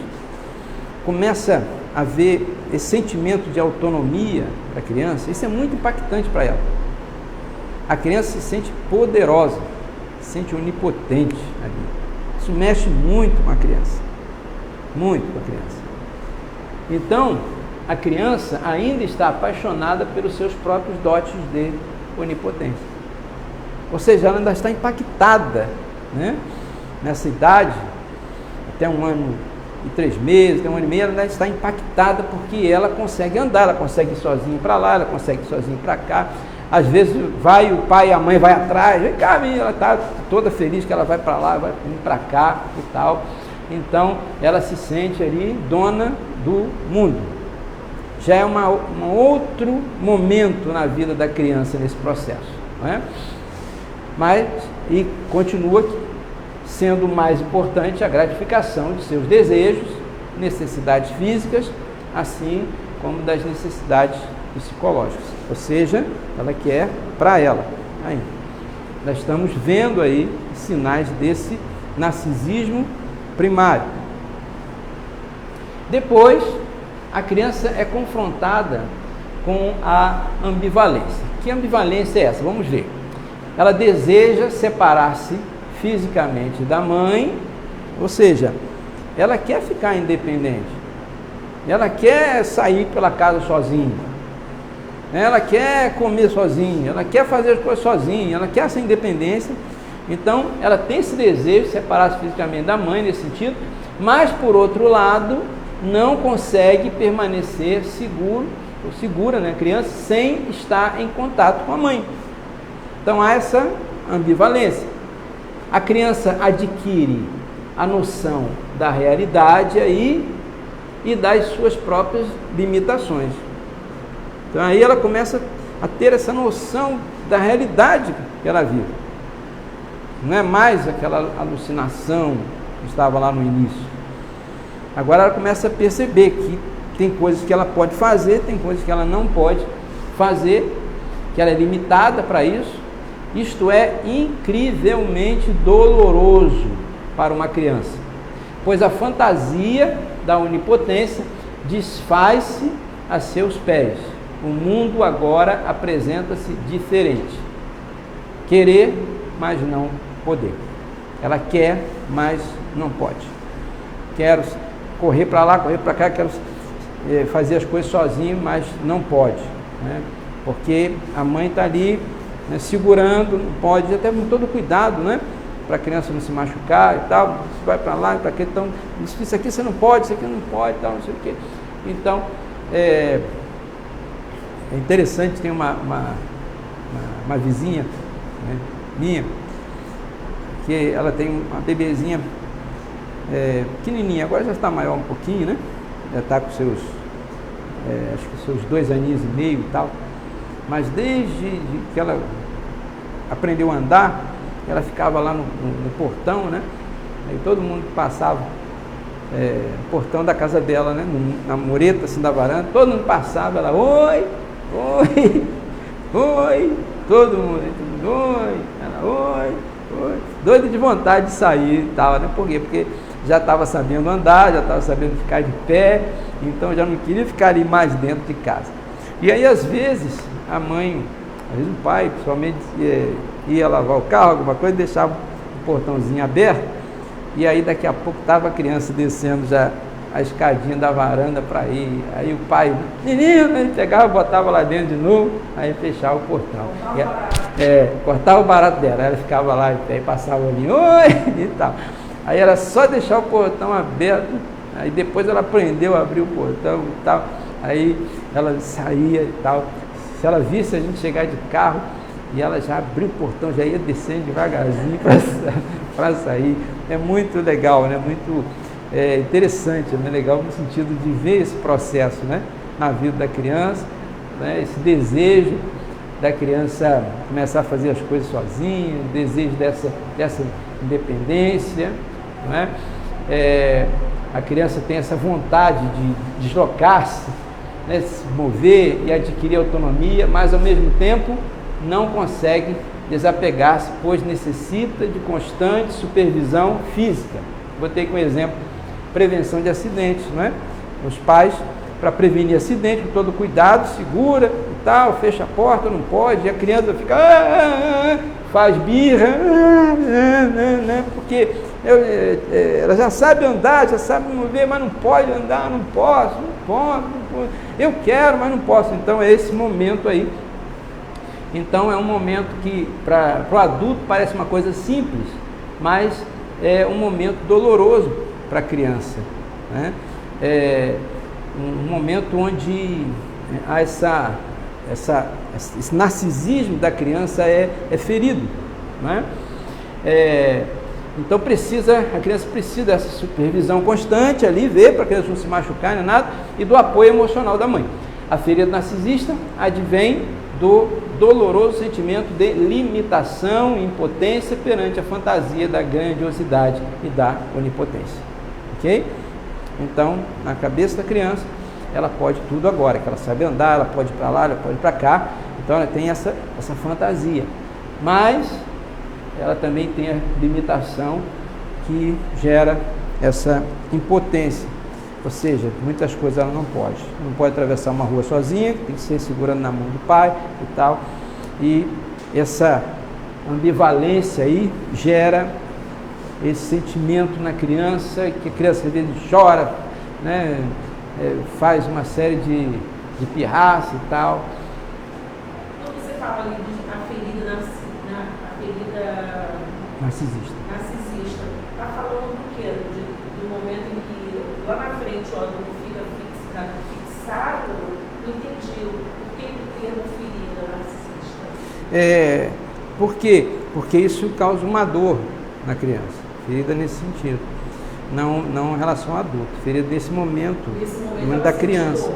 começa a haver esse sentimento de autonomia para a criança, isso é muito impactante para ela. A criança se sente poderosa, se sente onipotente ali. Isso mexe muito com a criança. Muito com a criança. Então, a criança ainda está apaixonada pelos seus próprios dotes de onipotência. Ou seja, ela ainda está impactada, né? Nessa idade, até 1 ano e 3 meses, até 1 ano e meio, ela ainda está impactada porque ela consegue andar, ela consegue ir sozinha para lá, ela consegue ir sozinha para cá. Às vezes vai o pai e a mãe vai atrás, vem cá, menina, ela está toda feliz que ela vai para lá, vai vir para cá e tal. Então, ela se sente ali dona do mundo. Já é um outro momento na vida da criança nesse processo, não é? Mas, e continua sendo mais importante a gratificação de seus desejos, necessidades físicas, assim como das necessidades psicológicas. Ou seja, ela quer para ela ainda. Nós estamos vendo aí sinais desse narcisismo primário. Depois, a criança é confrontada com a ambivalência. Que ambivalência é essa? Vamos ver. Ela deseja separar-se fisicamente da mãe, ou seja, ela quer ficar independente, ela quer sair pela casa sozinha, ela quer comer sozinha, ela quer fazer as coisas sozinha, ela quer essa independência. Então, ela tem esse desejo de separar-se fisicamente da mãe nesse sentido, mas, por outro lado, não consegue permanecer segura, né, criança, sem estar em contato com a mãe. Então, há essa ambivalência. A criança adquire a noção da realidade aí e das suas próprias limitações. Então, aí ela começa a ter essa noção da realidade que ela vive. Não é mais aquela alucinação que estava lá no início. Agora ela começa a perceber que tem coisas que ela pode fazer, tem coisas que ela não pode fazer, que ela é limitada para isso. Isto é incrivelmente doloroso para uma criança, pois a fantasia da onipotência desfaz-se a seus pés. O mundo agora apresenta-se diferente. Querer, mas não poder. Ela quer, mas não pode. Quero correr para lá, correr para cá, quero fazer as coisas sozinho, mas não pode, né? Porque a mãe está ali, né, segurando, não pode, até com todo cuidado, né? Para a criança não se machucar e tal. Você vai para lá, para aqui, então, isso aqui você não pode, isso aqui não pode, tal, não sei o quê. Então, é interessante, tem uma vizinha, né, minha, que ela tem uma bebezinha pequenininha, agora já está maior um pouquinho, né? Já está com seus, acho que seus 2 aninhos e meio e tal. Mas desde que ela aprendeu a andar, ela ficava lá no portão, né? Aí todo mundo passava no portão da casa dela, né? Na mureta assim da varanda, todo mundo passava, ela, oi, oi, oi, todo mundo, oi, ela, oi, oi, doida de vontade de sair e tal, né? Por quê? Porque já estava sabendo andar, já estava sabendo ficar de pé, então já não queria ficar ali mais dentro de casa. E aí, às vezes, a mãe, às vezes o pai, principalmente, ia lavar o carro, alguma coisa, deixava o portãozinho aberto, e aí daqui a pouco estava a criança descendo já a escadinha da varanda para ir. Aí o pai, menino, ele pegava, botava lá dentro de novo, aí fechava o portão. Cortava o barato dela, ela ficava lá em pé e passava ali, oi, e tal. Aí era só deixar o portão aberto, Aí depois ela aprendeu a abrir o portão e tal. Aí ela saía e tal. Se ela visse a gente chegar de carro, e ela já abriu o portão, já ia descendo devagarzinho para sair. É muito legal, né? Muito interessante, né? Legal no sentido de ver esse processo, né? Na vida da criança, né? Esse desejo da criança começar a fazer as coisas sozinha, o desejo dessa independência, né? A criança tem essa vontade de deslocar-se, né? Se mover e adquirir autonomia, mas ao mesmo tempo não consegue desapegar-se, pois necessita de constante supervisão física. Botei como exemplo prevenção de acidentes, não é? Os pais, para prevenir acidente, com todo cuidado, segura e tal, fecha a porta, não pode, e a criança fica, faz birra, porque ela já sabe andar, já sabe mover, mas não pode andar, não posso, eu quero, mas não posso. Então é esse momento aí. Então é um momento que para o adulto parece uma coisa simples, mas é um momento doloroso para a criança, né? É um momento onde há esse narcisismo da criança é ferido, né? Então a criança precisa dessa supervisão constante ali, ver para a criança não se machucar, nem nada, e do apoio emocional da mãe. A ferida narcisista advém do doloroso sentimento de limitação e impotência perante a fantasia da grandiosidade e da onipotência. Ok? Então, na cabeça da criança, ela pode tudo agora, que ela sabe andar, ela pode ir para lá, ela pode ir para cá, então ela tem essa fantasia. Mas ela também tem a limitação que gera essa impotência. Ou seja, muitas coisas ela não pode atravessar uma rua sozinha, tem que ser segurando na mão do pai e tal, e essa ambivalência aí gera esse sentimento na criança, que a criança às vezes chora, né, faz uma série de pirraça e tal. Quando você fala ali de a ferida narcisista, está falando do quê? Do momento em que lá na frente o adulto fica fixado? Não entendi por que o termo ferida narcisista. Por quê? Porque isso causa uma dor na criança, ferida nesse sentido, não em relação ao adulto, ferida nesse momento da criança.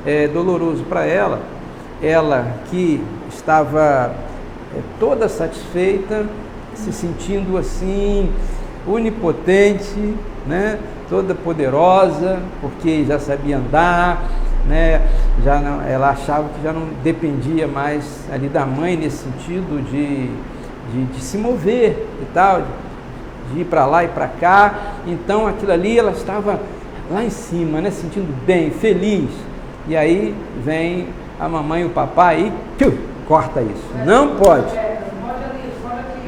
É doloroso para ela que estava toda satisfeita, se sentindo assim, onipotente, né? Toda poderosa, porque já sabia andar, né? Ela achava que já não dependia mais ali da mãe nesse sentido de se mover e tal, de ir para lá e para cá. Então aquilo ali, ela estava lá em cima, né? Sentindo bem, feliz. E aí vem a mamãe e o papai e corta isso. Não pode.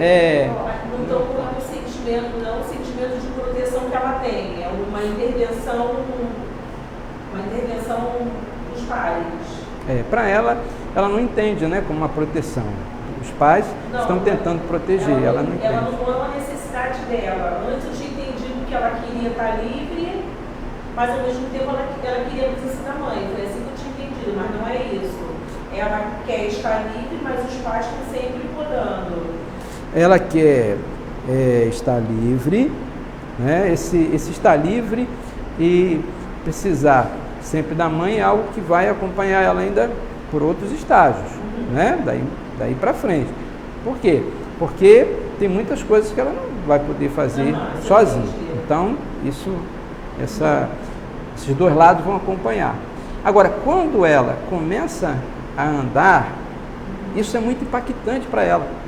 Não estou com o sentimento de proteção que ela tem, é uma intervenção dos pais. Para ela não entende, né, como uma proteção. Os pais estão tentando proteger, ela não entende. Ela não é uma necessidade dela. Antes eu tinha entendido que ela queria estar livre, mas ao mesmo tempo ela queria a presença da mãe. Foi assim que eu tinha entendido, mas não é isso. Ela quer estar livre, mas os pais estão sempre podando. Ela quer estar livre, né? Esse estar livre e precisar sempre da mãe é algo que vai acompanhar ela ainda por outros estágios, né? Daí para frente. Por quê? Porque tem muitas coisas que ela não vai poder fazer sozinha. Então, esses dois lados vão acompanhar. Agora, quando ela começa a andar, isso é muito impactante para ela.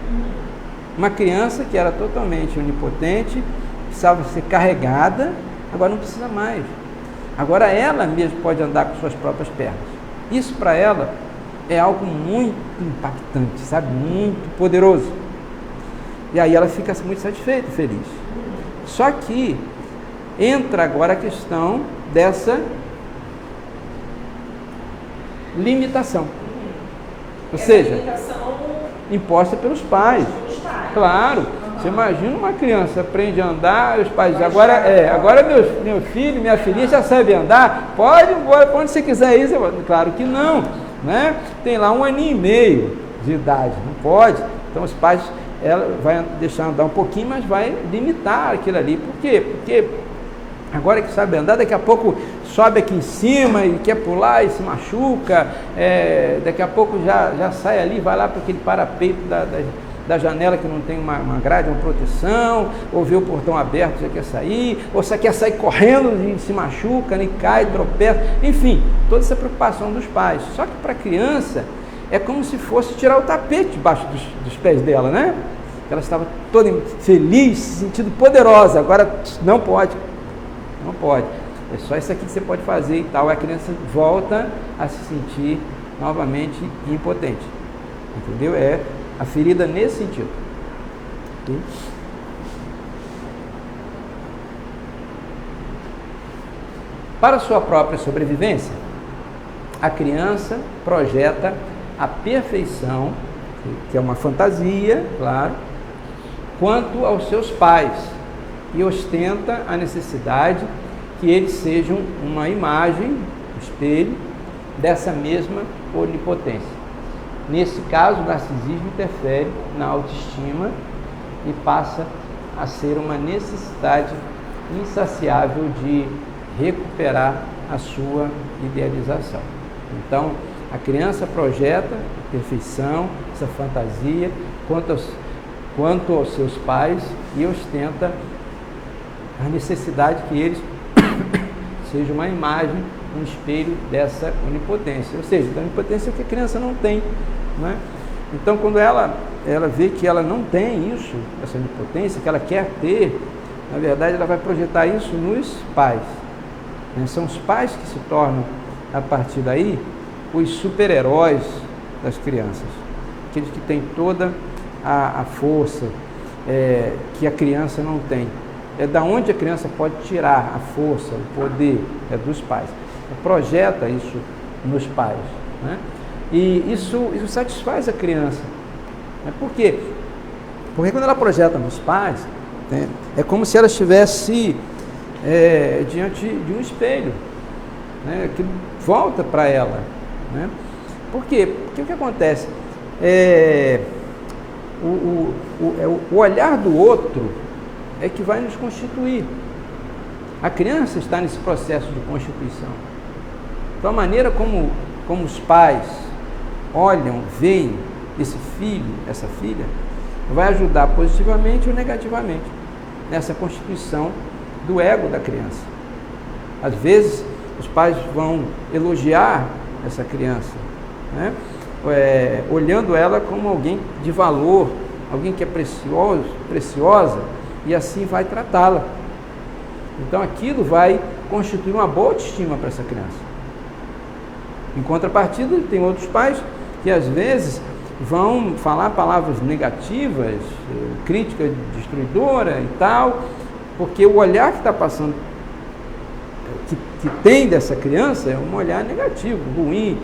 Uma criança que era totalmente onipotente, precisava ser carregada, agora não precisa mais. Agora ela mesma pode andar com suas próprias pernas. Isso para ela é algo muito impactante, sabe? Muito poderoso. E aí ela fica muito satisfeita e feliz. Só que entra agora a questão dessa limitação. Ou seja, imposta pelos pais. Claro, Você imagina uma criança aprende a andar, os pais dizem, agora meu filho, minha filhinha já sabe andar, pode ir embora, para onde você quiser ir. Claro que não, né? Tem lá 1 aninho e meio de idade, não pode. Então os pais, ela vai deixar andar um pouquinho, mas vai limitar aquilo ali. Por quê? Porque agora que sabe andar, daqui a pouco sobe aqui em cima e quer pular e se machuca, daqui a pouco já sai ali, vai lá para aquele parapeito da janela que não tem uma grade, uma proteção, ou vê o portão aberto, já quer sair, ou você quer sair correndo e se machuca, e cai, tropeça, enfim, toda essa preocupação dos pais. Só que para a criança é como se fosse tirar o tapete debaixo dos pés dela, né? Ela estava toda feliz, se sentindo poderosa, agora não pode. É só isso aqui que você pode fazer e tal. A criança volta a se sentir novamente impotente. Entendeu? É a ferida nesse sentido. Okay? Para a sua própria sobrevivência, a criança projeta a perfeição, que é uma fantasia, claro, quanto aos seus pais, e ostenta a necessidade que eles sejam uma imagem, um espelho, dessa mesma onipotência. Nesse caso, o narcisismo interfere na autoestima e passa a ser uma necessidade insaciável de recuperar a sua idealização. Então, a criança projeta a perfeição, essa fantasia, quanto aos seus pais, e ostenta a necessidade que eles sejam uma imagem, um espelho dessa onipotência, ou seja, da onipotência que a criança não tem, né? Então, quando ela vê que ela não tem isso, essa onipotência, que ela quer ter, na verdade, ela vai projetar isso nos pais, né? São os pais que se tornam, a partir daí, os super-heróis das crianças, aqueles que têm toda a força que a criança não tem. É da onde a criança pode tirar a força, o poder, é dos pais. Projeta isso nos pais, né? E isso satisfaz a criança. Por quê? Porque quando ela projeta nos pais, né, é como se ela estivesse diante de um espelho, né, que volta para ela, né? Por quê? Porque o que acontece? O olhar do outro é que vai nos constituir. A criança está nesse processo de constituição. Então, a maneira como os pais olham, veem esse filho, essa filha, vai ajudar positivamente ou negativamente nessa constituição do ego da criança. Às vezes, os pais vão elogiar essa criança, né? Olhando ela como alguém de valor, alguém que é preciosa, e assim vai tratá-la. Então, aquilo vai constituir uma boa autoestima para essa criança. Em contrapartida, tem outros pais que às vezes vão falar palavras negativas, crítica destruidora e tal, porque o olhar que está passando, que tem dessa criança, é um olhar negativo, ruim,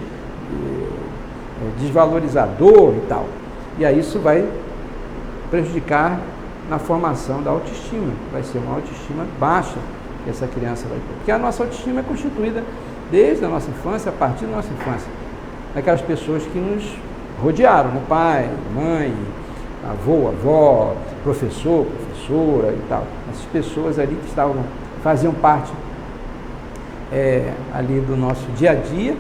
desvalorizador e tal. E aí isso vai prejudicar na formação da autoestima. Vai ser uma autoestima baixa que essa criança vai ter. Porque a nossa autoestima é constituída desde a nossa infância, a partir da nossa infância. Daquelas pessoas que nos rodearam, né? Pai, mãe, avô, avó, professor, professora e tal. Essas pessoas ali que faziam parte ali do nosso dia a dia,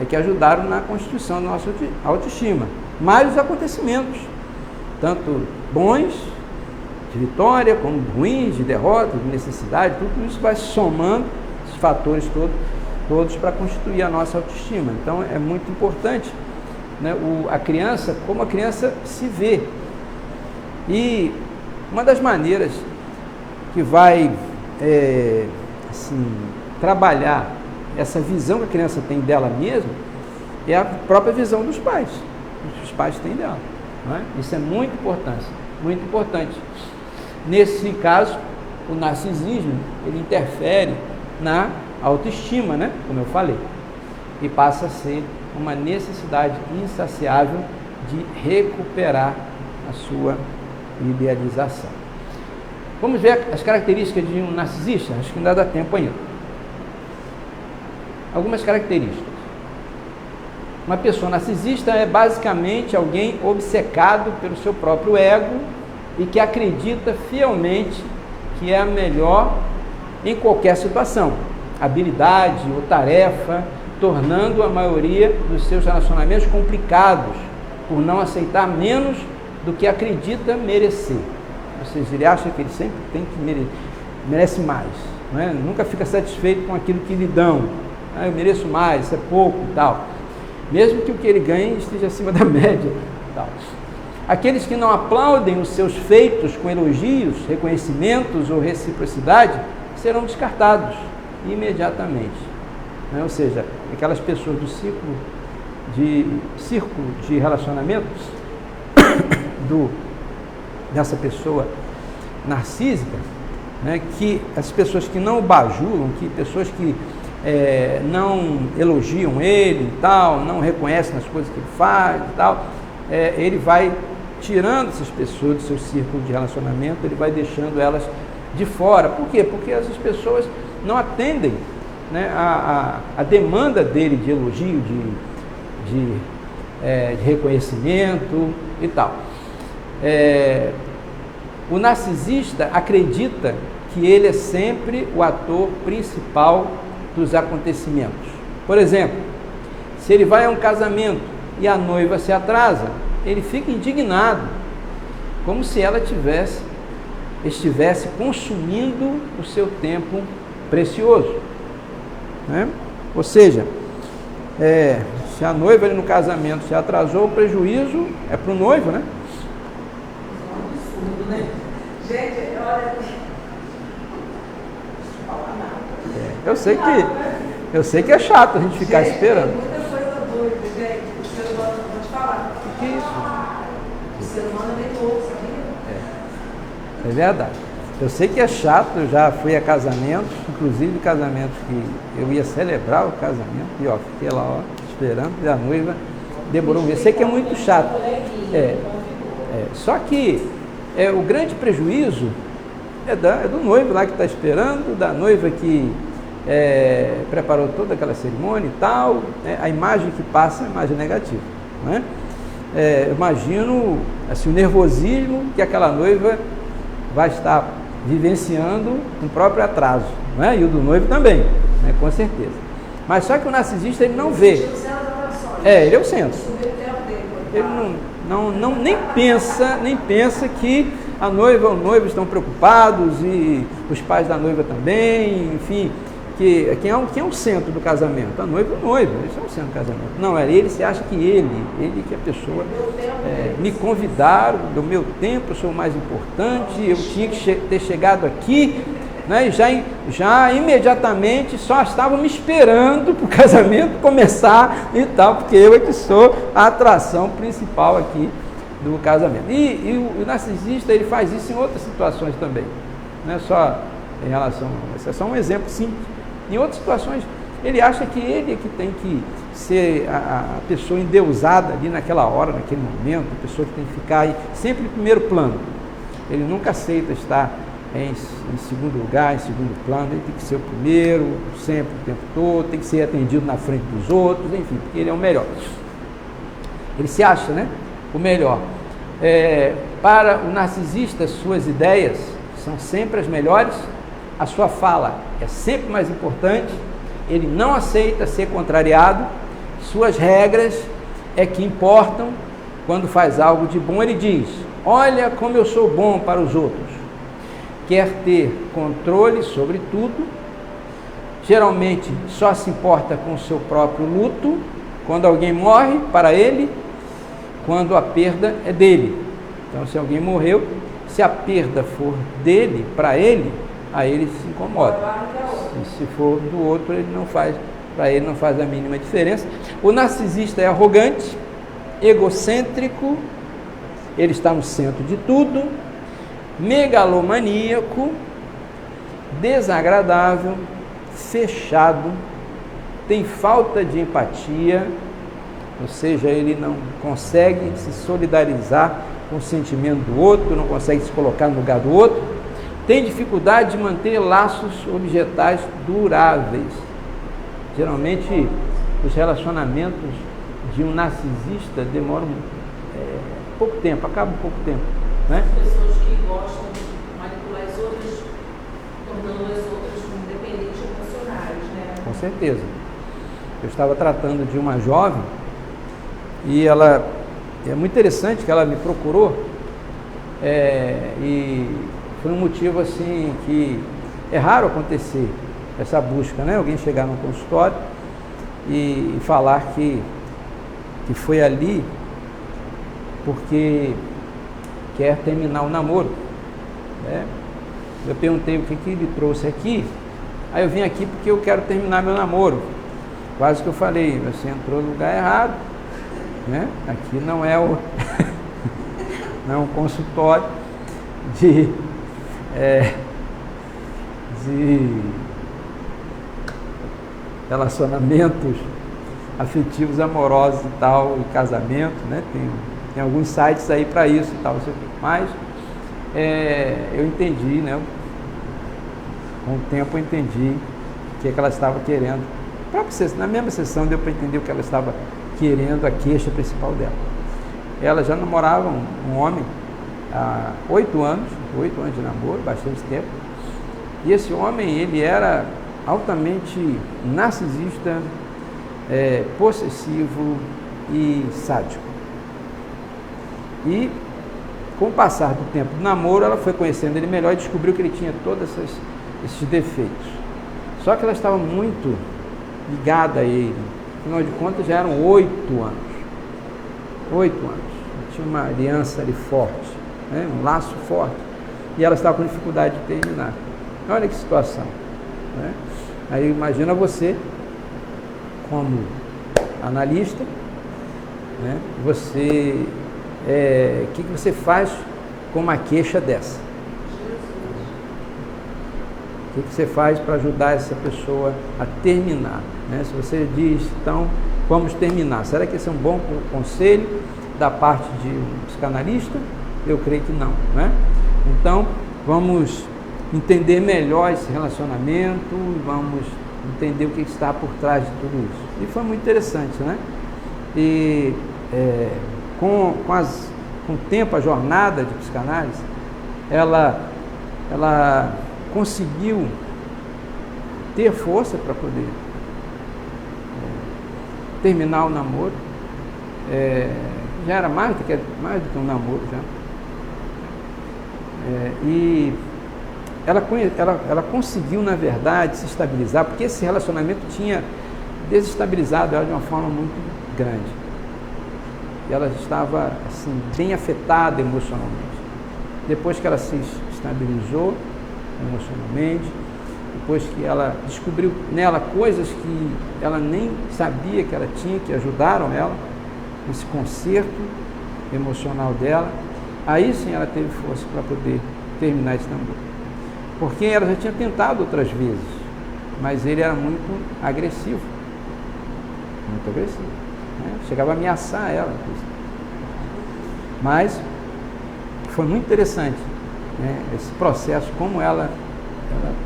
que ajudaram na constituição da nossa autoestima. Mas os acontecimentos, tanto bons, de vitória, como ruins, de derrota, de necessidade, tudo isso vai somando esses fatores todos para constituir a nossa autoestima. Então é muito importante, né, a criança, como a criança se vê. E uma das maneiras que vai trabalhar essa visão que a criança tem dela mesma é a própria visão dos pais, que os pais têm dela, não é? Isso é muito importante, muito importante. Nesse caso, o narcisismo, ele interfere na autoestima, né? Como eu falei, e passa a ser uma necessidade insaciável de recuperar a sua idealização. Vamos ver as características de um narcisista? Acho que ainda dá tempo ainda. Algumas características. Uma pessoa narcisista é basicamente alguém obcecado pelo seu próprio ego e que acredita fielmente que é a melhor em qualquer situação, habilidade ou tarefa, tornando a maioria dos seus relacionamentos complicados por não aceitar menos do que acredita merecer. Ou seja, ele acha que ele sempre tem que merece mais, não é? Nunca fica satisfeito com aquilo que lhe dão. Eu mereço mais, isso é pouco e tal. Mesmo que o que ele ganhe esteja acima da média. Tal. Aqueles que não aplaudem os seus feitos com elogios, reconhecimentos ou reciprocidade serão descartados imediatamente. Ou seja, aquelas pessoas do círculo de relacionamentos dessa pessoa narcísica, né, que as pessoas que não o bajulam, que pessoas que não elogiam ele e tal, não reconhecem as coisas que ele faz e tal, ele vai tirando essas pessoas do seu círculo de relacionamento, ele vai deixando elas de fora. Por quê? Porque essas pessoas não atendem, né, a demanda dele de elogio, de reconhecimento e tal. O narcisista acredita que ele é sempre o ator principal dos acontecimentos. Por exemplo, se ele vai a um casamento e a noiva se atrasa, ele fica indignado, como se ela estivesse consumindo o seu tempo precioso, né? Ou seja, se a noiva ali no casamento se atrasou, o prejuízo é para o noivo, né? É um absurdo, né? Gente, olha... Eu sei que é chato a gente ficar esperando. Tem muita coisa doida, gente. O ser humano, vou te falar. O que é isso? O ser humano é meio louco, sabia? É verdade. Eu sei que é chato, eu já fui a casamentos, inclusive casamentos que eu ia celebrar o casamento, e ó, fiquei lá, ó, esperando, e a noiva demorou um mês. Eu sei que é muito chato. Só que o grande prejuízo é do noivo lá que está esperando, da noiva que preparou toda aquela cerimônia e tal, né? A imagem que passa é a imagem negativa, né? Imagino assim, o nervosismo que aquela noiva vai estar vivenciando no próprio atraso, né? E o do noivo também, né? Com certeza. Mas só que o narcisista ele não vê. Ele é o centro. Ele nem pensa que a noiva ou o noivo estão preocupados e os pais da noiva também, enfim, quem é o centro do casamento? A noiva e o noivo, eles são o centro do casamento. Não, ele se acha que ele que é a pessoa, me convidaram, do meu tempo, eu sou o mais importante, eu tinha que ter chegado aqui, né, e já imediatamente só estavam me esperando para o casamento começar e tal, porque eu é que sou a atração principal aqui do casamento. E o narcisista ele faz isso em outras situações também, não é só em relação, esse é só um exemplo simples. Em outras situações, ele acha que ele é que tem que ser a pessoa endeusada ali naquela hora, naquele momento, a pessoa que tem que ficar sempre em primeiro plano. Ele nunca aceita estar em segundo lugar, em segundo plano, ele tem que ser o primeiro, sempre, o tempo todo, tem que ser atendido na frente dos outros, enfim, porque ele é o melhor. Ele se acha, né, o melhor. Para o narcisista, suas ideias são sempre as melhores, a sua fala é sempre mais importante, ele não aceita ser contrariado, suas regras é que importam. Quando faz algo de bom, ele diz: olha como eu sou bom para os outros. Quer ter controle sobre tudo, geralmente só se importa com o seu próprio luto, quando alguém morre, para ele, quando a perda é dele. Então, se alguém morreu, se a perda for dele, para ele, aí ele se incomoda. E se for do outro, ele não faz, para ele não faz a mínima diferença. O narcisista é arrogante, egocêntrico, ele está no centro de tudo, megalomaníaco, desagradável, fechado, tem falta de empatia, ou seja, ele não consegue se solidarizar com o sentimento do outro, não consegue se colocar no lugar do outro, tem dificuldade de manter laços objetais duráveis. Geralmente, os relacionamentos de um narcisista demoram pouco tempo, acabam pouco tempo, né? Pessoas que gostam de manipular as outras, tornando as outras dependentes emocionais, né? Com certeza. Eu estava tratando de uma jovem e ela, é muito interessante que ela me procurou e foi um motivo assim que é raro acontecer essa busca, né? Alguém chegar no consultório e falar que foi ali porque quer terminar o namoro, né? Eu perguntei o que lhe trouxe aqui. Aí eu vim aqui porque eu quero terminar meu namoro. Quase que eu falei, você entrou no lugar errado, né? Aqui não é não é um consultório de relacionamentos afetivos, amorosos e tal, e casamento, né? Tem alguns sites aí para isso e tal, mas eu entendi, né? Com o tempo eu entendi o que ela estava querendo. Na mesma sessão deu para entender o que ela estava querendo, a queixa principal dela. Ela já namorava um homem há 8 anos de namoro, bastante tempo, e esse homem, ele era altamente narcisista, possessivo e sádico. E com o passar do tempo do namoro, ela foi conhecendo ele melhor e descobriu que ele tinha todos esses defeitos. Só que ela estava muito ligada a ele. Afinal de contas, já eram 8 anos. 8 anos. Tinha uma aliança ali forte, né? Um laço forte. E ela estava com dificuldade de terminar. Olha que situação, né? Aí imagina você, como analista, né? Você, o que você faz com uma queixa dessa? O que você faz para ajudar essa pessoa a terminar, né? Se você diz, então, vamos terminar, será que esse é um bom conselho da parte de um psicanalista? Eu creio que não, né? Então, vamos entender melhor esse relacionamento, vamos entender o que está por trás de tudo isso. E foi muito interessante, né? E com o tempo, a jornada de psicanálise, ela conseguiu ter força para poder terminar o namoro. Já era mais do que um namoro já. E ela conseguiu, na verdade, se estabilizar, porque esse relacionamento tinha desestabilizado ela de uma forma muito grande. E ela estava assim, bem afetada emocionalmente. Depois que ela se estabilizou emocionalmente, depois que ela descobriu nela coisas que ela nem sabia que ela tinha, que ajudaram ela nesse conserto emocional dela, aí sim ela teve força para poder terminar esse namoro. Porque ela já tinha tentado outras vezes, mas ele era muito agressivo, né? Chegava a ameaçar ela. Mas foi muito interessante, né, esse processo, como ela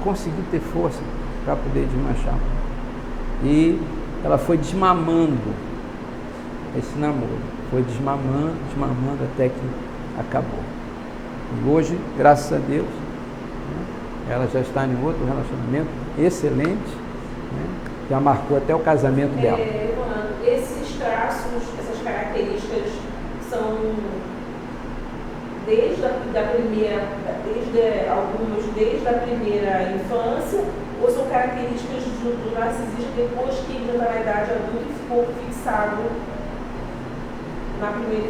conseguiu ter força para poder desmanchar. E ela foi desmamando esse namoro, foi desmamando até que acabou. E hoje, graças a Deus, né, ela já está em outro relacionamento excelente, né, já marcou até o casamento dela. Esses traços, essas características são desde a primeira infância, ou são características do narcisista depois que ele já está na idade adulta e ficou fixado na primeira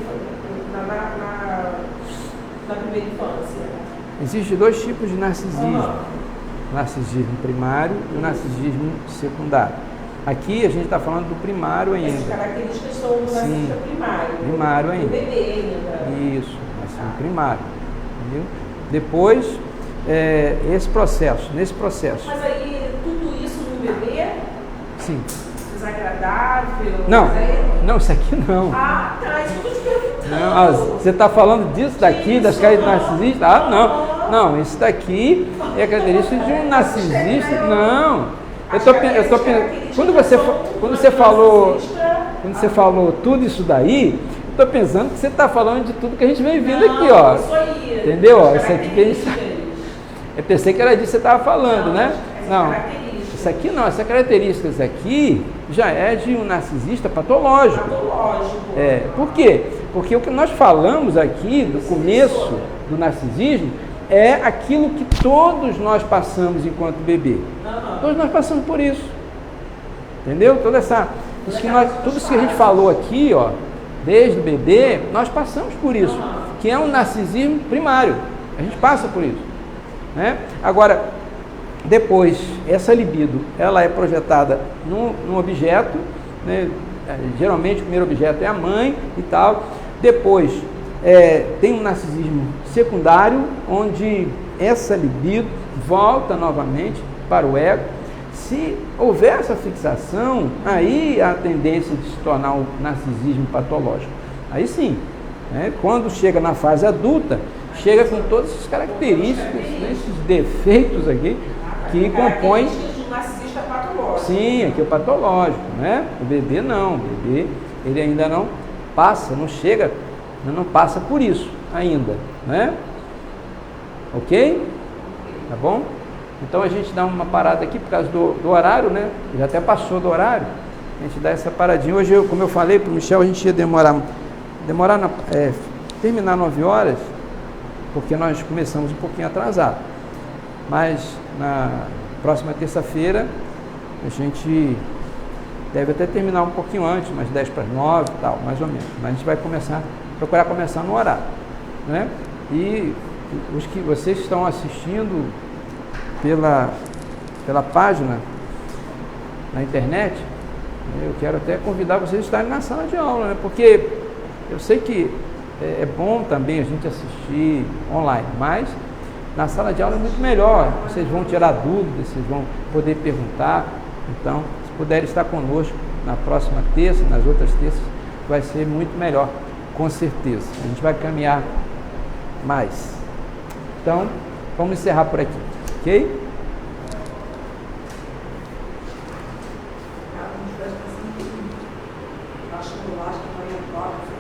infância? Existem 2 tipos de narcisismo. O narcisismo primário e o narcisismo secundário. Aqui a gente está falando do primário ainda. Essas características são do narcisista primário. Primário ainda. Do bebê ainda. Isso, narcisismo primário. Entendeu? Depois, nesse processo. Mas aí, tudo isso no bebê? Sim. Desagradável? Não, isso aqui não. Ah, tá, isso que eu te perguntando. Não, você está falando disso daqui, das características narcisistas? Ah, não. Não, isso daqui é a característica de um narcisista. Não. Eu tô pensando. Quando você falou tudo isso daí, eu estou pensando que você está falando de tudo que a gente vem vendo aqui, ó. Entendeu? Isso aqui que a gente. Eu pensei que era disso que você estava falando, né? Não. Isso aqui não, essa característica aqui já é de um narcisista patológico. Por quê? Porque o que nós falamos aqui do começo do narcisismo é aquilo que todos nós passamos enquanto bebê. Todos nós passamos por isso. Entendeu? Tudo isso que a gente falou aqui, ó, desde o bebê, nós passamos por isso, que é um narcisismo primário. A gente passa por isso, né? Agora, depois, essa libido, ela é projetada num objeto, né? Geralmente o primeiro objeto é a mãe e tal. Depois, tem um narcisismo secundário, onde essa libido volta novamente para o ego. Se houver essa fixação, aí há a tendência de se tornar um narcisismo patológico. Aí sim, né? Quando chega na fase adulta, chega com todas essas características, né? Esses defeitos aqui, que compõem... um narcisista patológico. Sim, aqui é o patológico, né? O bebê não, o bebê ele ainda não passa, não passa por isso ainda, né? Ok? Tá bom? Então a gente dá uma parada aqui por causa do horário, né? Já até passou do horário. A gente dá essa paradinha. Hoje, como eu falei para o Michel, a gente ia terminar 9 horas, porque nós começamos um pouquinho atrasado. Mas na próxima terça-feira a gente deve até terminar um pouquinho antes, umas 10 para as 9 e tal, mais ou menos. Mas a gente vai procurar começar no horário, né? E os que vocês estão assistindo pela página na internet, eu quero até convidar vocês a estarem na sala de aula, né? Porque eu sei que é bom também a gente assistir online, mas na sala de aula é muito melhor, vocês vão tirar dúvidas, vocês vão poder perguntar. Então, se puderem estar conosco na próxima terça, nas outras terças, vai ser muito melhor, com certeza. A gente vai caminhar mais. Então, vamos encerrar por aqui, ok? Acho que amanhã 9